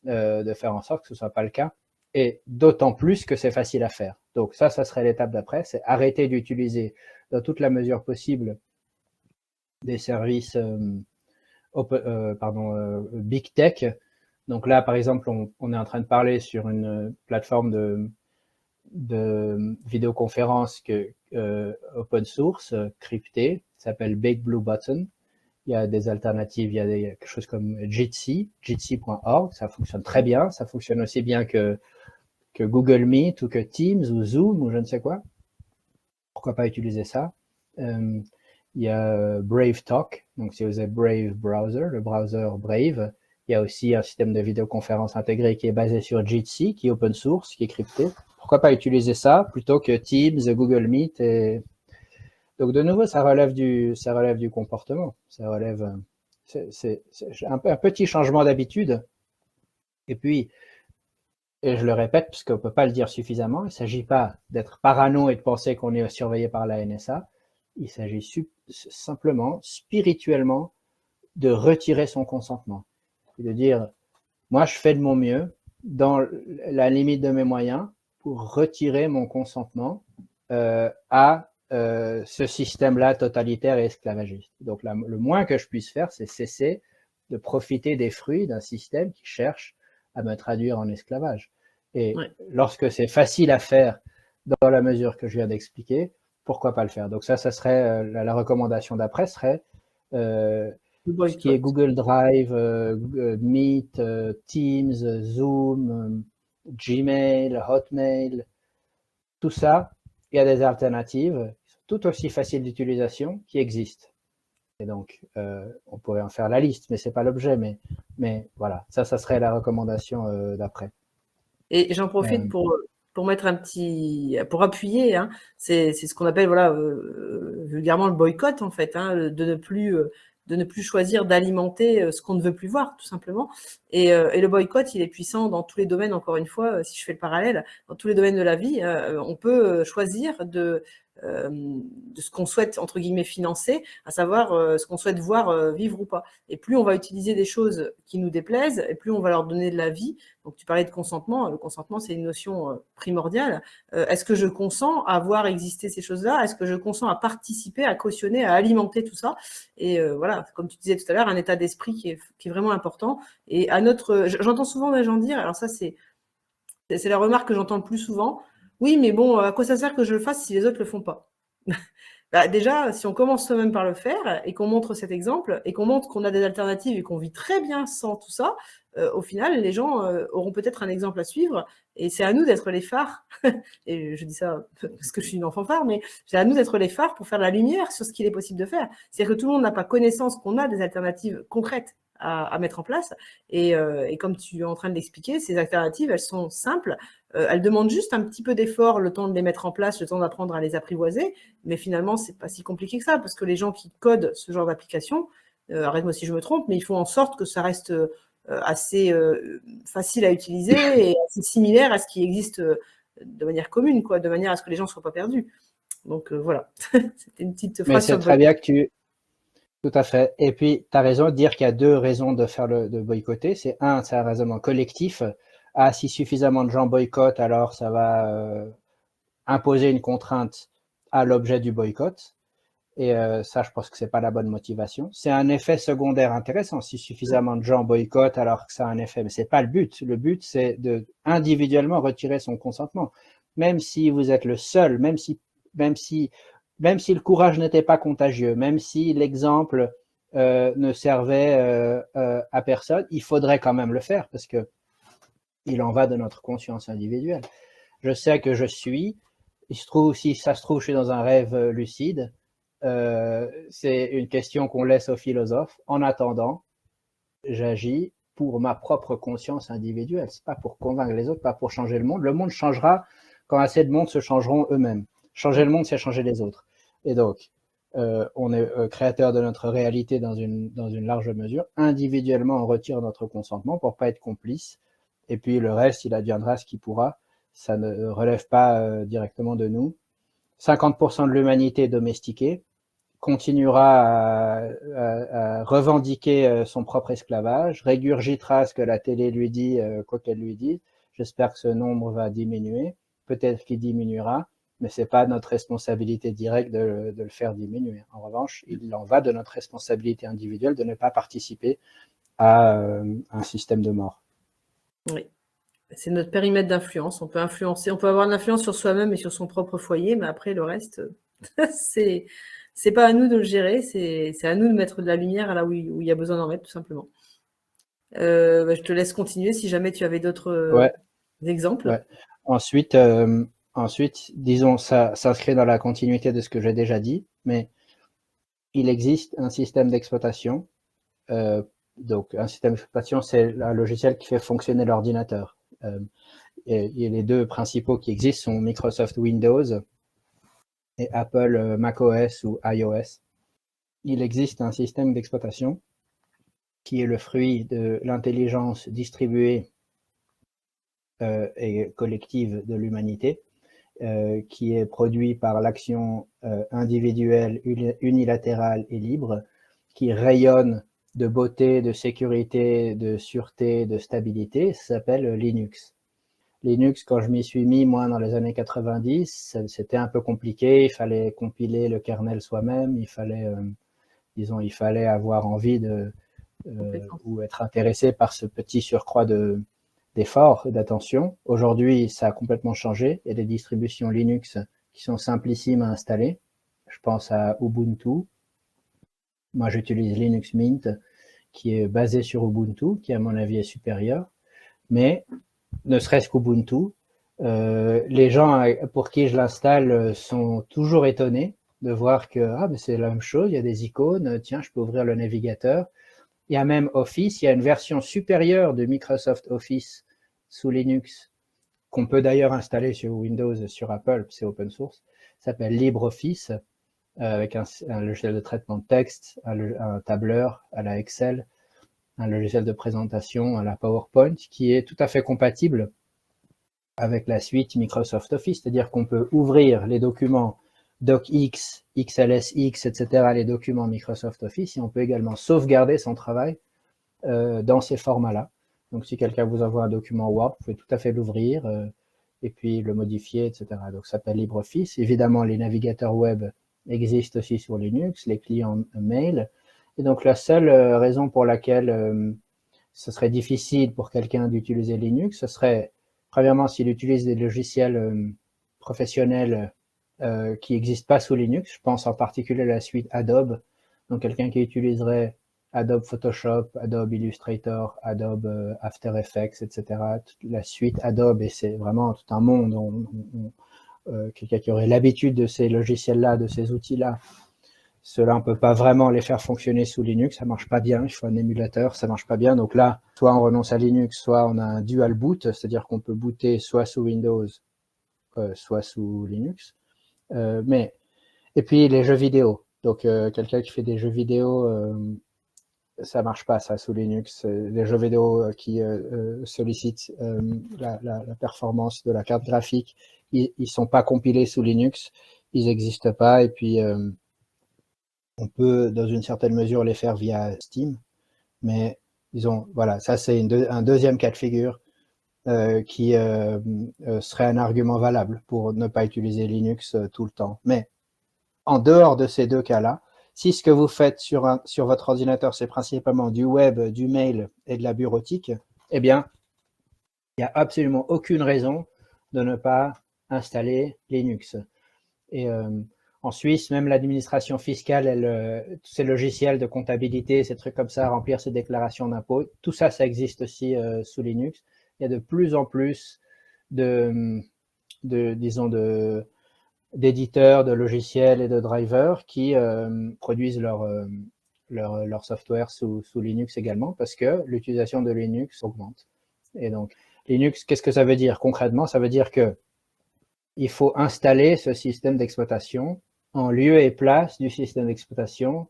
de faire en sorte que ce ne soit pas le cas. Et d'autant plus que c'est facile à faire. Donc ça serait l'étape d'après, c'est arrêter d'utiliser dans toute la mesure possible des services big tech. Donc là, par exemple, on est en train de parler sur une plateforme de vidéoconférence open source, cryptée, qui s'appelle Big Blue Button. Il y a des alternatives, il y a quelque chose comme Jitsi, jitsi.org, ça fonctionne très bien, ça fonctionne aussi bien que Google Meet ou que Teams ou Zoom ou je ne sais quoi. Pourquoi pas utiliser ça? Il y a Brave Talk, donc si vous avez Brave Browser, le browser Brave, il y a aussi un système de vidéoconférence intégré qui est basé sur Jitsi, qui est open source, qui est crypté. Pourquoi pas utiliser ça plutôt que Teams, Google Meet et... Donc de nouveau, ça relève du comportement, ça relève, c'est un petit changement d'habitude. Et puis, et je le répète parce qu'on ne peut pas le dire suffisamment, il ne s'agit pas d'être parano et de penser qu'on est surveillé par la NSA, il s'agit simplement, spirituellement, de retirer son consentement. Et de dire, moi je fais de mon mieux, dans la limite de mes moyens, pour retirer mon consentement à ce système-là totalitaire et esclavagiste. Donc le moins que je puisse faire, c'est cesser de profiter des fruits d'un système qui cherche à me traduire en esclavage. Et lorsque c'est facile à faire dans la mesure que je viens d'expliquer, pourquoi pas le faire? Donc ça serait la recommandation d'après serait ce qui est Google Drive, Meet, Teams, Zoom, Gmail, Hotmail, tout ça, il y a des alternatives tout aussi faciles d'utilisation qui existent. Et donc, on pourrait en faire la liste, mais ce n'est pas l'objet. Mais voilà, ça serait la recommandation d'après. Et j'en profite pour mettre pour appuyer, hein, c'est ce qu'on appelle vulgairement le boycott en fait, hein, de ne plus choisir d'alimenter ce qu'on ne veut plus voir, tout simplement. Et le boycott, il est puissant dans tous les domaines, encore une fois, si je fais le parallèle, dans tous les domaines de la vie, on peut choisir de ce qu'on souhaite, entre guillemets, financer, à savoir ce qu'on souhaite voir vivre ou pas. Et plus on va utiliser des choses qui nous déplaisent, et plus on va leur donner de la vie. Donc, tu parlais de consentement. Le consentement, c'est une notion primordiale. Est-ce que je consens à voir exister ces choses-là? Est-ce que je consens à participer, à cautionner, à alimenter tout ça? Et voilà, comme tu disais tout à l'heure, un état d'esprit qui est vraiment important. Et j'entends souvent des gens dire, alors ça, c'est la remarque que j'entends le plus souvent, oui, mais bon, à quoi ça sert que je le fasse si les autres le font pas? Bah, déjà, si on commence soi-même par le faire et qu'on montre cet exemple et qu'on montre qu'on a des alternatives et qu'on vit très bien sans tout ça, au final, les gens auront peut-être un exemple à suivre et c'est à nous d'être les phares. Et je dis ça parce que je suis une enfant phare, mais c'est à nous d'être les phares pour faire la lumière sur ce qu'il est possible de faire. C'est-à-dire que tout le monde n'a pas connaissance qu'on a des alternatives concrètes à mettre en place. Et comme tu es en train de l'expliquer, ces alternatives, elles sont simples. Elles demandent juste un petit peu d'effort, le temps de les mettre en place, le temps d'apprendre à les apprivoiser. Mais finalement, c'est pas si compliqué que ça, parce que les gens qui codent ce genre d'application, arrête-moi si je me trompe, mais ils font en sorte que ça reste assez facile à utiliser et assez similaire à ce qui existe de manière commune, quoi, de manière à ce que les gens ne soient pas perdus. Donc voilà, c'était une petite phrase. Mais c'est très bien que tu... Tout à fait. Et puis, tu as raison de dire qu'il y a deux raisons de boycotter. C'est un raisonnement collectif. Ah, si suffisamment de gens boycottent, alors ça va imposer une contrainte à l'objet du boycott. Et ça, je pense que c'est pas la bonne motivation. C'est un effet secondaire intéressant. Si suffisamment de gens boycottent, alors que ça a un effet. Mais c'est pas le but. Le but, c'est de individuellement retirer son consentement. Même si vous êtes le seul, même si le courage n'était pas contagieux, même si l'exemple ne servait à personne, il faudrait quand même le faire parce que il en va de notre conscience individuelle. Je sais que je suis, il se trouve, si ça se trouve, je suis dans un rêve lucide. C'est une question qu'on laisse aux philosophes. En attendant, j'agis pour ma propre conscience individuelle. C'est pas pour convaincre les autres, pas pour changer le monde. Le monde changera quand assez de monde se changeront eux-mêmes. Changer le monde, c'est changer les autres. Et donc, on est créateur de notre réalité dans une large mesure. Individuellement, on retire notre consentement pour pas être complice. Et puis le reste, il adviendra ce qui pourra. Ça ne relève pas directement de nous. 50% de l'humanité est domestiquée, continuera à revendiquer son propre esclavage, régurgitera ce que la télé lui dit, quoi qu'elle lui dise. J'espère que ce nombre va diminuer. Peut-être qu'il diminuera, mais ce n'est pas notre responsabilité directe de le faire diminuer. En revanche, il en va de notre responsabilité individuelle de ne pas participer à un système de mort. Oui. C'est notre périmètre d'influence. On peut influencer, on peut avoir de l'influence sur soi-même et sur son propre foyer, mais après, le reste, c'est pas à nous de le gérer, c'est à nous de mettre de la lumière là où il y a besoin d'en mettre, tout simplement. Je te laisse continuer si jamais tu avais d'autres exemples. Ouais. Ensuite, disons, ça s'inscrit dans la continuité de ce que j'ai déjà dit, mais il existe un système d'exploitation. Donc, un système d'exploitation, c'est un logiciel qui fait fonctionner l'ordinateur. Et les deux principaux qui existent sont Microsoft Windows et Apple macOS ou iOS. Il existe un système d'exploitation qui est le fruit de l'intelligence distribuée et collective de l'humanité, qui est produit par l'action individuelle, unilatérale et libre, qui rayonne de beauté, de sécurité, de sûreté, de stabilité, ça s'appelle Linux. Linux, quand je m'y suis mis, moi, dans les années 90, c'était un peu compliqué, il fallait compiler le kernel soi-même, il fallait, disons, il fallait avoir envie de, ou être intéressé par ce petit surcroît d'effort et d'attention. Aujourd'hui, ça a complètement changé. Il y a des distributions Linux qui sont simplissimes à installer. Je pense à Ubuntu. Moi, j'utilise Linux Mint, qui est basé sur Ubuntu, qui à mon avis est supérieur. Mais ne serait-ce qu'Ubuntu, les gens pour qui je l'installe sont toujours étonnés de voir que mais c'est la même chose, il y a des icônes, tiens, je peux ouvrir le navigateur. Il y a même Office, il y a une version supérieure de Microsoft Office sous Linux, qu'on peut d'ailleurs installer sur Windows et sur Apple, c'est open source, ça s'appelle LibreOffice, avec un logiciel de traitement de texte, un tableur à la Excel, un logiciel de présentation à la PowerPoint, qui est tout à fait compatible avec la suite Microsoft Office, c'est-à-dire qu'on peut ouvrir les documents DocX, XLSX, etc., les documents Microsoft Office, et on peut également sauvegarder son travail dans ces formats-là. Donc, si quelqu'un vous envoie un document Word, vous pouvez tout à fait l'ouvrir et puis le modifier, etc. Donc, ça s'appelle LibreOffice. Évidemment, les navigateurs web existent aussi sur Linux, les clients mail. Et donc, la seule raison pour laquelle ce serait difficile pour quelqu'un d'utiliser Linux, ce serait, premièrement, s'il utilise des logiciels professionnels qui n'existent pas sous Linux. Je pense en particulier à la suite Adobe. Donc, quelqu'un qui utiliserait Adobe Photoshop, Adobe Illustrator, Adobe After Effects, etc. La suite Adobe, et c'est vraiment tout un monde. Quelqu'un qui aurait l'habitude de ces logiciels-là, de ces outils-là, ceux-là, on ne peut pas vraiment les faire fonctionner sous Linux, ça ne marche pas bien, il faut un émulateur, ça ne marche pas bien. Donc là, soit on renonce à Linux, soit on a un dual boot, c'est-à-dire qu'on peut booter soit sous Windows, soit sous Linux. Et puis les jeux vidéo. Donc quelqu'un qui fait des jeux vidéo, ça marche pas ça sous Linux. Les jeux vidéo qui sollicitent la performance de la carte graphique, ils sont pas compilés sous Linux, ils n'existent pas. Et puis on peut dans une certaine mesure les faire via Steam, mais disons voilà, ça c'est un deuxième cas de figure qui serait un argument valable pour ne pas utiliser Linux tout le temps. Mais en dehors de ces deux cas-là, si ce que vous faites sur votre ordinateur, c'est principalement du web, du mail et de la bureautique, eh bien, il n'y a absolument aucune raison de ne pas installer Linux. Et En Suisse, même l'administration fiscale, tous ces logiciels de comptabilité, ces trucs comme ça, remplir ses déclarations d'impôts, tout ça, ça existe aussi sous Linux. Il y a de plus en plus disons, d'éditeurs, de logiciels et de drivers qui produisent leur software sous Linux également, parce que l'utilisation de Linux augmente. Et donc, Linux, qu'est-ce que ça veut dire concrètement? Ça veut dire que il faut installer ce système d'exploitation en lieu et place du système d'exploitation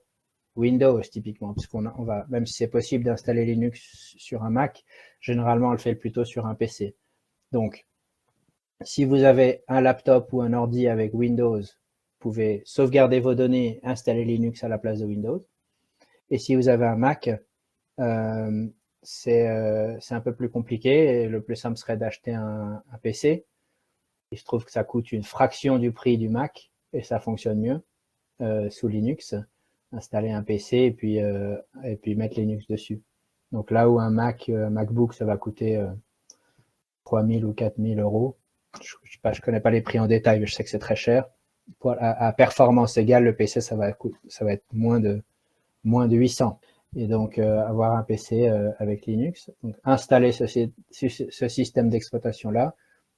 Windows, typiquement, puisqu'on va, même si c'est possible d'installer Linux sur un Mac, généralement, on le fait plutôt sur un PC. Donc, si vous avez un laptop ou un ordi avec Windows, vous pouvez sauvegarder vos données, installer Linux à la place de Windows. Et si vous avez un Mac, c'est un peu plus compliqué. Et le plus simple serait d'acheter un PC. Il se trouve que ça coûte une fraction du prix du Mac et ça fonctionne mieux sous Linux. Installer un PC et puis mettre Linux dessus. Donc là où un MacBook, ça va coûter 3 000 ou 4 000 euros. Je connais pas les prix en détail, mais je sais que c'est très cher. À performance égale, le PC, ça va être moins de 800. Et donc, avoir un PC avec Linux, donc installer ce système d'exploitation-là,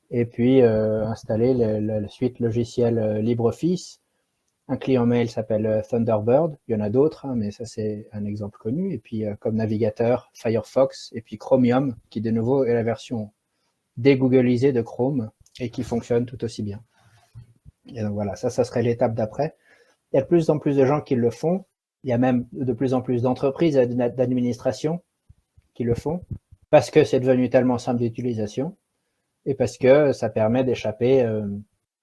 et puis installer la suite logicielle LibreOffice. Un client mail s'appelle Thunderbird, il y en a d'autres, hein, mais ça c'est un exemple connu. Et puis comme navigateur, Firefox, et puis Chromium, qui de nouveau est la version dégooglisée de Chrome, et qui fonctionne tout aussi bien. Et donc voilà, ça serait l'étape d'après. Il y a de plus en plus de gens qui le font. Il y a même de plus en plus d'entreprises d'administration qui le font, parce que c'est devenu tellement simple d'utilisation, et parce que ça permet d'échapper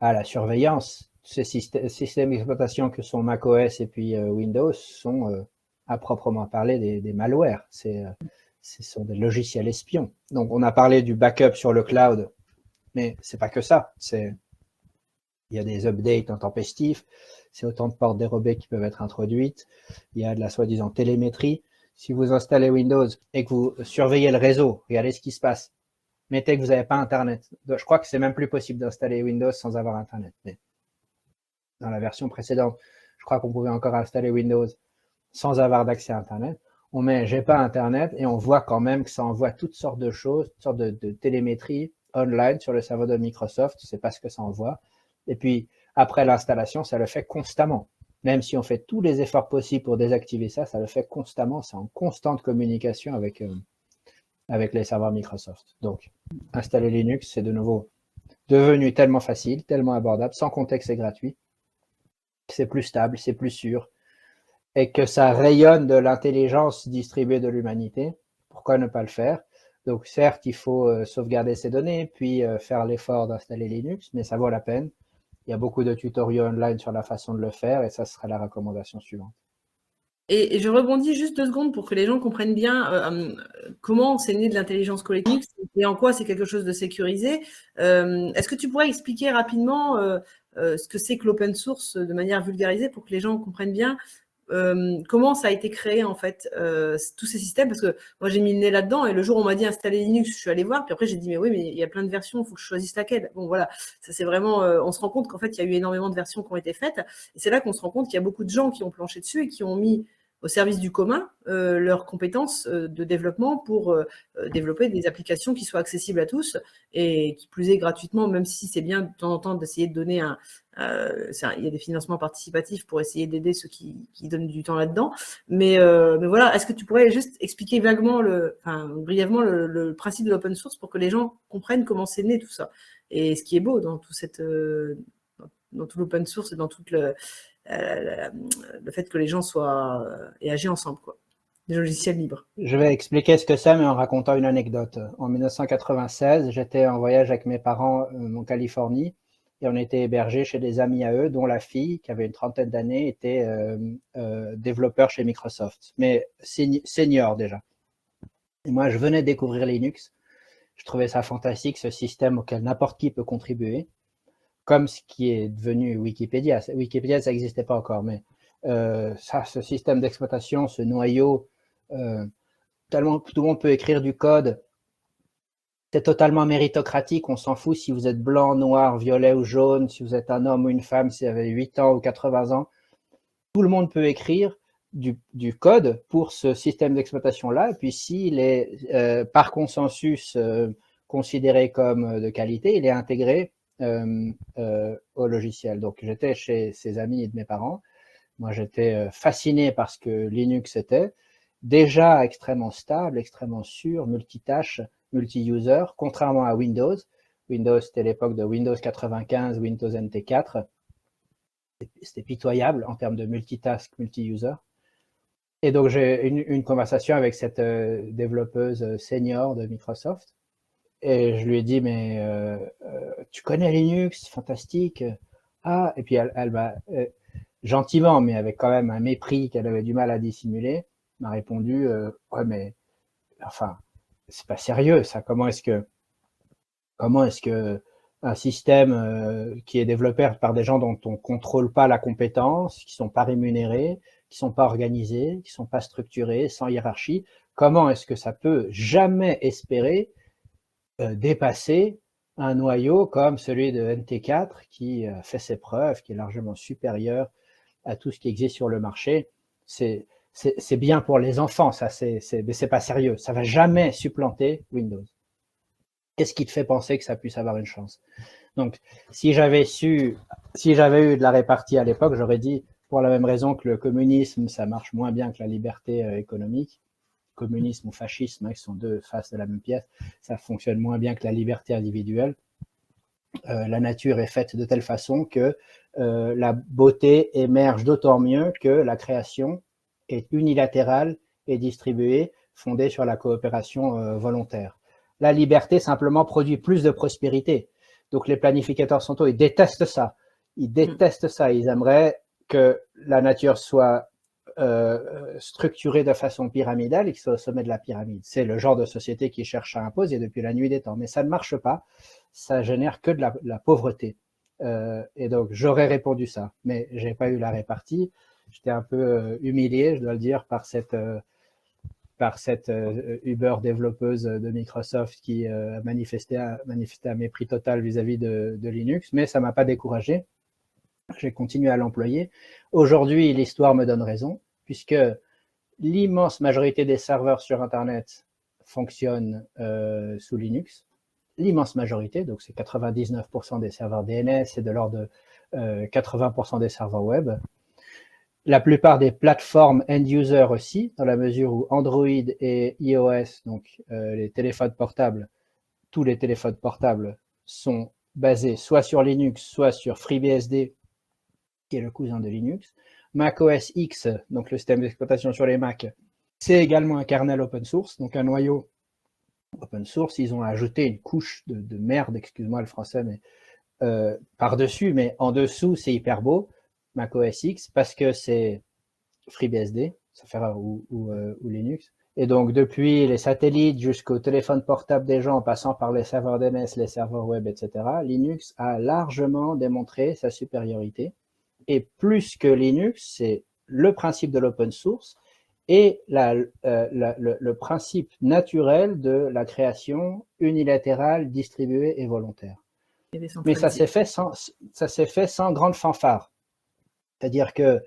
à la surveillance. Ces systèmes d'exploitation que sont macOS et puis Windows sont, à proprement parler, des malwares. Ce sont des logiciels espions. Donc on a parlé du backup sur le cloud, mais c'est pas que ça. Il y a des updates intempestifs, c'est autant de portes dérobées qui peuvent être introduites. Il y a de la soi-disant télémétrie. Si vous installez Windows et que vous surveillez le réseau, regardez ce qui se passe. Mettez que vous n'avez pas Internet. Je crois que c'est même plus possible d'installer Windows sans avoir Internet. Mais dans la version précédente, je crois qu'on pouvait encore installer Windows sans avoir d'accès à Internet. On met « j'ai pas Internet » et on voit quand même que ça envoie toutes sortes de choses, toutes sortes de télémétrie online sur le serveur de Microsoft. Je ne sais pas ce que ça envoie. Et puis, après l'installation, ça le fait constamment. Même si on fait tous les efforts possibles pour désactiver ça, ça le fait constamment. C'est en constante communication avec les serveurs Microsoft. Donc, installer Linux, c'est de nouveau devenu tellement facile, tellement abordable, sans compter que c'est gratuit. C'est plus stable, c'est plus sûr. Et que ça rayonne de l'intelligence distribuée de l'humanité. Pourquoi ne pas le faire? Donc, certes, il faut sauvegarder ses données, puis faire l'effort d'installer Linux, mais ça vaut la peine. Il y a beaucoup de tutoriels online sur la façon de le faire, et ça serait la recommandation suivante. Et je rebondis juste 2 secondes pour que les gens comprennent bien comment c'est né de l'intelligence collective et en quoi c'est quelque chose de sécurisé. Est-ce que tu pourrais expliquer rapidement ce que c'est que l'open source de manière vulgarisée pour que les gens comprennent bien comment ça a été créé en fait, tous ces systèmes? Parce que moi j'ai mis le nez là-dedans et le jour où on m'a dit installer Linux, je suis allée voir, puis après j'ai dit mais oui, mais il y a plein de versions, il faut que je choisisse laquelle. Bon voilà, ça c'est vraiment, on se rend compte qu'en fait il y a eu énormément de versions qui ont été faites et c'est là qu'on se rend compte qu'il y a beaucoup de gens qui ont planché dessus et qui ont mis au service du commun leurs compétences de développement pour développer des applications qui soient accessibles à tous et qui plus est gratuitement, même si c'est bien de temps en temps d'essayer de donner il y a des financements participatifs pour essayer d'aider ceux qui donnent du temps là-dedans. Mais voilà, est-ce que tu pourrais juste expliquer vaguement, brièvement le principe de l'open source pour que les gens comprennent comment c'est né tout ça et ce qui est beau dans dans tout l'open source et dans tout le fait que les gens soient et agissent ensemble, quoi. Des logiciels libres. Je vais expliquer ce que c'est, mais en racontant une anecdote. En 1996, j'étais en voyage avec mes parents en Californie et on était hébergés chez des amis à eux, dont la fille, qui avait une trentaine d'années, était développeur chez Microsoft, mais senior déjà. Et moi, je venais découvrir Linux. Je trouvais ça fantastique, ce système auquel n'importe qui peut contribuer, comme ce qui est devenu Wikipédia. Wikipédia, ça n'existait pas encore, mais ce système d'exploitation, ce noyau, tellement tout le monde peut écrire du code c'est totalement méritocratique, on s'en fout si vous êtes blanc, noir, violet ou jaune, si vous êtes un homme ou une femme, si vous avez 8 ans ou 80 ans. Tout le monde peut écrire du code pour ce système d'exploitation-là, et puis s'il est par consensus considéré comme de qualité, il est intégré au logiciel. Donc j'étais chez ses amis de mes parents, moi j'étais fasciné par ce que Linux était, déjà extrêmement stable, extrêmement sûr, multitâche, multi-user, contrairement à Windows. Windows, c'était l'époque de Windows 95, Windows NT4, c'était pitoyable en termes de multitask, multi-user. Et donc, j'ai une conversation avec cette développeuse senior de Microsoft. Et je lui ai dit, mais tu connais Linux, fantastique. Ah, et puis elle m'a, gentiment, mais avec quand même un mépris qu'elle avait du mal à dissimuler, m'a répondu, ouais, mais enfin, c'est pas sérieux, ça. Comment est-ce que un système qui est développé par des gens dont on contrôle pas la compétence, qui sont pas rémunérés, qui sont pas organisés, qui sont pas structurés, sans hiérarchie, comment est-ce que ça peut jamais espérer dépasser un noyau comme celui de NT4 qui fait ses preuves, qui est largement supérieur à tout ce qui existe sur le marché? C'est bien pour les enfants, ça, mais c'est pas sérieux. Ça va jamais supplanter Windows. Qu'est-ce qui te fait penser que ça puisse avoir une chance? Donc, si j'avais eu de la répartie à l'époque, j'aurais dit, pour la même raison que le communisme, ça marche moins bien que la liberté économique. Communisme ou fascisme, qui sont deux faces de la même pièce, ça fonctionne moins bien que la liberté individuelle. La nature est faite de telle façon que la beauté émerge d'autant mieux que la création est unilatérale et distribuée, fondée sur la coopération volontaire. La liberté simplement produit plus de prospérité. Donc les planificateurs centraux, ils détestent ça. Ils détestent ça. Ils aimeraient que la nature soit structurée de façon pyramidale et qu'il soit au sommet de la pyramide. C'est le genre de société qu'ils cherchent à imposer depuis la nuit des temps. Mais ça ne marche pas. Ça génère que de la pauvreté. Et donc, j'aurais répondu ça. Mais je n'ai pas eu la répartie. J'étais un peu humilié, je dois le dire, par cette Uber développeuse de Microsoft qui manifestait un mépris total vis-à-vis de Linux, mais ça ne m'a pas découragé. J'ai continué à l'employer. Aujourd'hui, l'histoire me donne raison, puisque l'immense majorité des serveurs sur Internet fonctionnent sous Linux. L'immense majorité, donc c'est 99% des serveurs DNS et de l'ordre de 80% des serveurs web. La plupart des plateformes end-user aussi, dans la mesure où Android et iOS, donc les téléphones portables, tous les téléphones portables sont basés soit sur Linux, soit sur FreeBSD, qui est le cousin de Linux. macOS X, donc le système d'exploitation sur les Mac, c'est également un kernel open source, donc un noyau open source. Ils ont ajouté une couche de merde, excuse-moi le français, mais par-dessus, mais en dessous, c'est hyper beau. macOS X, parce que c'est FreeBSD, ça fait rare, ou Linux. Et donc, depuis les satellites jusqu'au téléphone portable des gens, en passant par les serveurs DNS, les serveurs web, etc., Linux a largement démontré sa supériorité. Et plus que Linux, c'est le principe de l'open source et le principe naturel de la création unilatérale, distribuée et volontaire. Mais ça s'est fait sans grande fanfare. C'est-à-dire que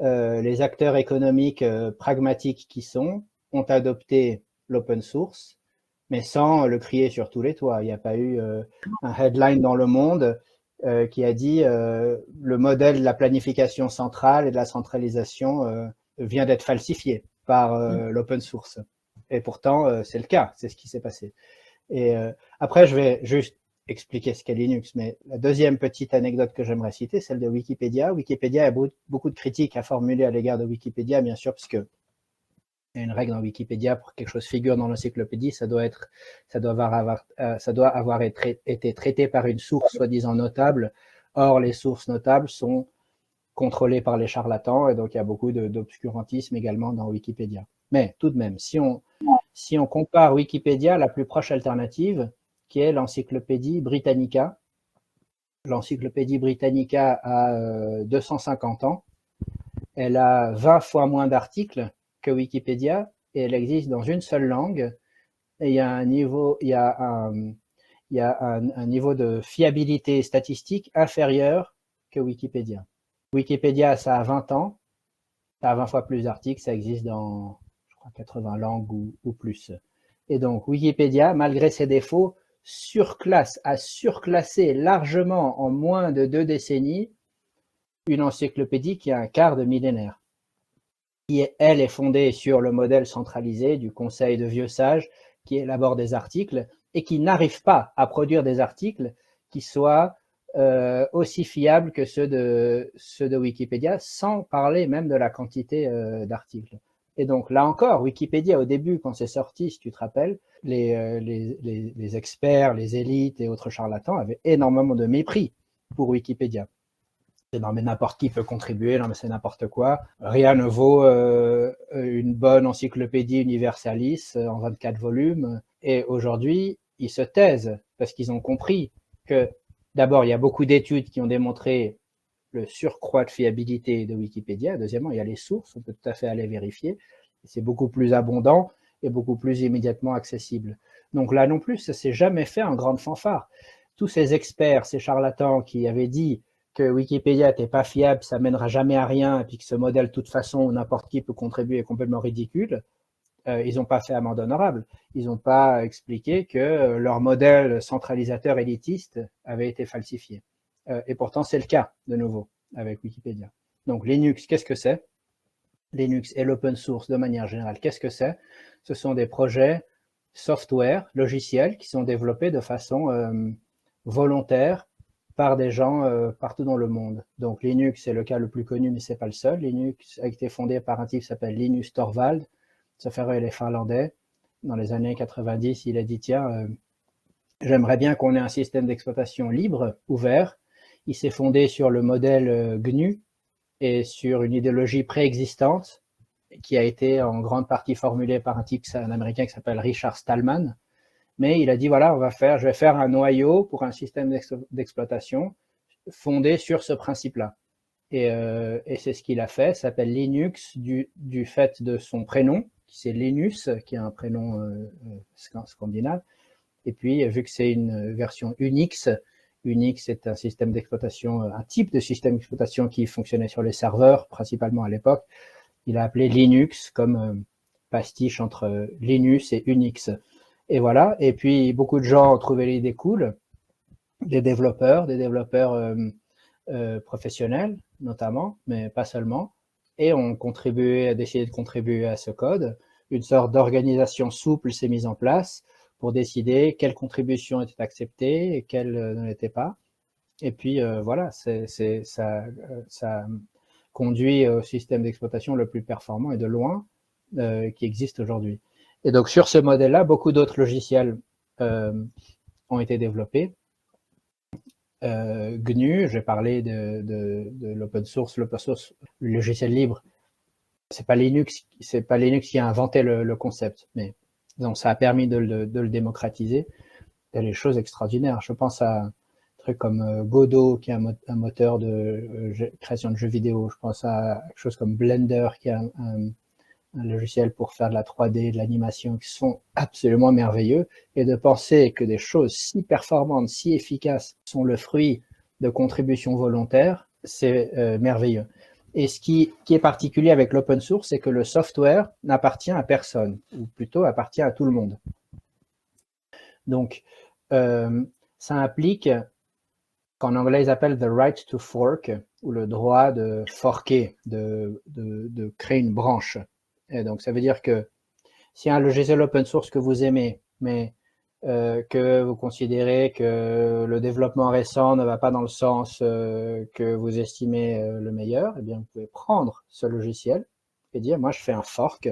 les acteurs économiques pragmatiques qui sont ont adopté l'open source, mais sans le crier sur tous les toits. Il n'y a pas eu un headline dans Le Monde qui a dit le modèle de la planification centrale et de la centralisation vient d'être falsifié par l'open source. Et pourtant, c'est le cas, c'est ce qui s'est passé. Et après, je vais juste expliquer ce qu'est Linux, mais la deuxième petite anecdote que j'aimerais citer, celle de Wikipédia. Wikipédia a beaucoup de critiques à formuler à l'égard de Wikipédia, bien sûr, parce que il y a une règle dans Wikipédia, pour que quelque chose figure dans l'encyclopédie, ça doit avoir été traité par une source soi-disant notable. Or, les sources notables sont contrôlées par les charlatans, et donc il y a beaucoup d'obscurantisme également dans Wikipédia. Mais tout de même, si on compare Wikipédia à la plus proche alternative, qui est l'Encyclopédie Britannica. L'Encyclopédie Britannica a 250 ans. Elle a 20 fois moins d'articles que Wikipédia et elle existe dans une seule langue et il y a un niveau, un niveau de fiabilité statistique inférieur que Wikipédia. Wikipédia, ça a 20 ans, ça a 20 fois plus d'articles, ça existe dans, je crois, 80 langues ou plus. Et donc, Wikipédia, malgré ses défauts, a surclassé largement en moins de 2 décennies une encyclopédie qui a un quart de millénaire. Qui, elle, est fondée sur le modèle centralisé du conseil de vieux sages qui élabore des articles et qui n'arrive pas à produire des articles qui soient aussi fiables que ceux de Wikipédia, sans parler même de la quantité d'articles. Et donc là encore, Wikipédia, au début, quand c'est sorti, si tu te rappelles, les experts, les élites et autres charlatans avaient énormément de mépris pour Wikipédia. Non, mais n'importe qui peut contribuer, non, mais c'est n'importe quoi. Rien ne vaut une bonne encyclopédie universalis en 24 volumes. Et aujourd'hui, ils se taisent parce qu'ils ont compris que, d'abord, il y a beaucoup d'études qui ont démontré le surcroît de fiabilité de Wikipédia. Deuxièmement, il y a les sources, on peut tout à fait aller vérifier. C'est beaucoup plus abondant et beaucoup plus immédiatement accessible. Donc là non plus, ça s'est jamais fait en grande fanfare. Tous ces experts, ces charlatans qui avaient dit que Wikipédia n'était pas fiable, ça mènera jamais à rien, et puis que ce modèle, de toute façon, n'importe qui peut contribuer, est complètement ridicule, ils n'ont pas fait amende honorable. Ils n'ont pas expliqué que leur modèle centralisateur élitiste avait été falsifié. Et pourtant, c'est le cas, de nouveau, avec Wikipédia. Donc, Linux, qu'est-ce que c'est? Linux et l'open source, de manière générale, qu'est-ce que c'est? Ce sont des projets software, logiciels, qui sont développés de façon volontaire par des gens partout dans le monde. Donc Linux, c'est le cas le plus connu, mais ce n'est pas le seul. Linux a été fondé par un type qui s'appelle Linus Torvald. Ce frère, il est finlandais. Dans les années 90, il a dit, tiens, j'aimerais bien qu'on ait un système d'exploitation libre, ouvert. Il s'est fondé sur le modèle GNU et sur une idéologie préexistante qui a été en grande partie formulée par un Américain qui s'appelle Richard Stallman. Mais il a dit, voilà, je vais faire un noyau pour un système d'exploitation fondé sur ce principe-là. Et c'est ce qu'il a fait, ça s'appelle Linux du fait de son prénom, qui c'est Linus, qui est un prénom scandinave. Et puis, vu que c'est une version Unix, Unix est un système d'exploitation, un type de système d'exploitation qui fonctionnait sur les serveurs, principalement à l'époque. Il a appelé Linux comme pastiche entre Linus et Unix. Et voilà, et puis beaucoup de gens ont trouvé l'idée cool, des développeurs professionnels notamment, mais pas seulement, et ont décidé de contribuer à ce code. Une sorte d'organisation souple s'est mise en place pour décider quelles contributions étaient acceptées et quelles ne l'étaient pas. Et puis voilà, ça conduit au système d'exploitation le plus performant et de loin qui existe aujourd'hui. Et donc sur ce modèle-là, beaucoup d'autres logiciels ont été développés. GNU, j'ai parlé de l'open source, le logiciel libre. C'est pas Linux qui a inventé le concept, mais donc ça a permis de le démocratiser. Il y a des choses extraordinaires. Je pense à un truc comme Godot, qui est un moteur de création de jeux vidéo. Je pense à quelque chose comme Blender, qui est un logiciel pour faire de la 3D, de l'animation, qui sont absolument merveilleux. Et de penser que des choses si performantes, si efficaces sont le fruit de contributions volontaires, c'est merveilleux. Et ce qui est particulier avec l'open source, c'est que le software n'appartient à personne, ou plutôt appartient à tout le monde. Donc, ça implique qu'en anglais ils appellent the right to fork, ou le droit de forker, de créer une branche. Et donc, ça veut dire que si un logiciel open source que vous aimez, mais que vous considérez que le développement récent ne va pas dans le sens que vous estimez le meilleur, eh bien, vous pouvez prendre ce logiciel et dire, moi, je fais un fork,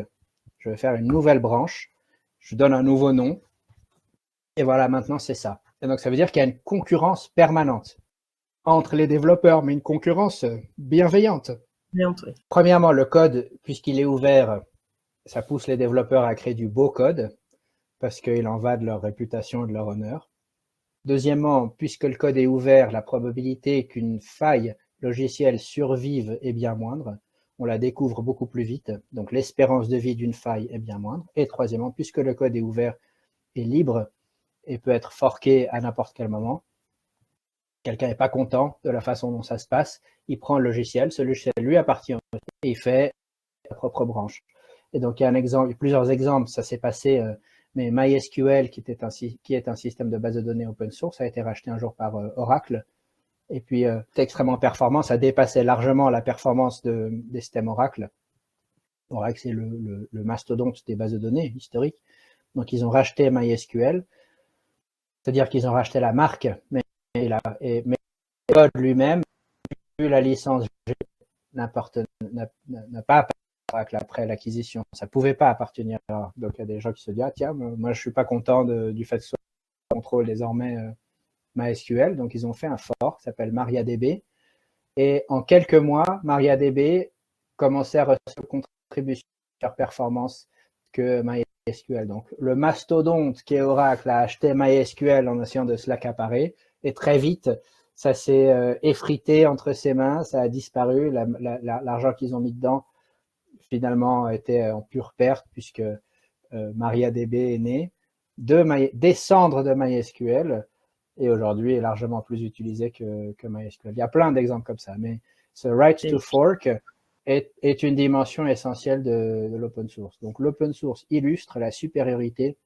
je vais faire une nouvelle branche, je donne un nouveau nom, et voilà, maintenant, c'est ça. Et donc, ça veut dire qu'il y a une concurrence permanente entre les développeurs, mais une concurrence bienveillante. Oui. Premièrement, le code, puisqu'il est ouvert, ça pousse les développeurs à créer du beau code, parce qu'il en va de leur réputation et de leur honneur. Deuxièmement, puisque le code est ouvert, la probabilité qu'une faille logicielle survive est bien moindre. On la découvre beaucoup plus vite, donc l'espérance de vie d'une faille est bien moindre. Et troisièmement, puisque le code est ouvert, est libre et peut être forqué à n'importe quel moment. Quelqu'un n'est pas content de la façon dont ça se passe, il prend le logiciel, ce logiciel lui appartient et il fait sa propre branche. Et donc, il y a plusieurs exemples, ça s'est passé, mais MySQL, qui est un système de base de données open source, a été racheté un jour par Oracle. Et puis, c'était extrêmement performant, ça dépassait largement la performance des systèmes Oracle. Oracle, c'est le mastodonte des bases de données historiques. Donc, ils ont racheté MySQL, c'est-à-dire qu'ils ont racheté la marque, mais le code lui-même, la licence n'a pas appartenu à Oracle après l'acquisition. Ça ne pouvait pas appartenir à. Donc, il y a des gens qui se disent, ah tiens, moi, je ne suis pas content du fait que ce soit contrôle désormais MySQL. Donc, ils ont fait un fork qui s'appelle MariaDB. Et en quelques mois, MariaDB commençait à recevoir une contribution sur performance que MySQL. Donc, le mastodonte qui est Oracle a acheté MySQL en essayant de se l'accaparer. Et très vite, ça s'est effrité entre ses mains, ça a disparu. L'argent qu'ils ont mis dedans, finalement, était en pure perte puisque MariaDB est né des cendres de MySQL et aujourd'hui est largement plus utilisé que MySQL. Il y a plein d'exemples comme ça, mais ce right to fork est une dimension essentielle de l'open source. Donc l'open source illustre la supériorité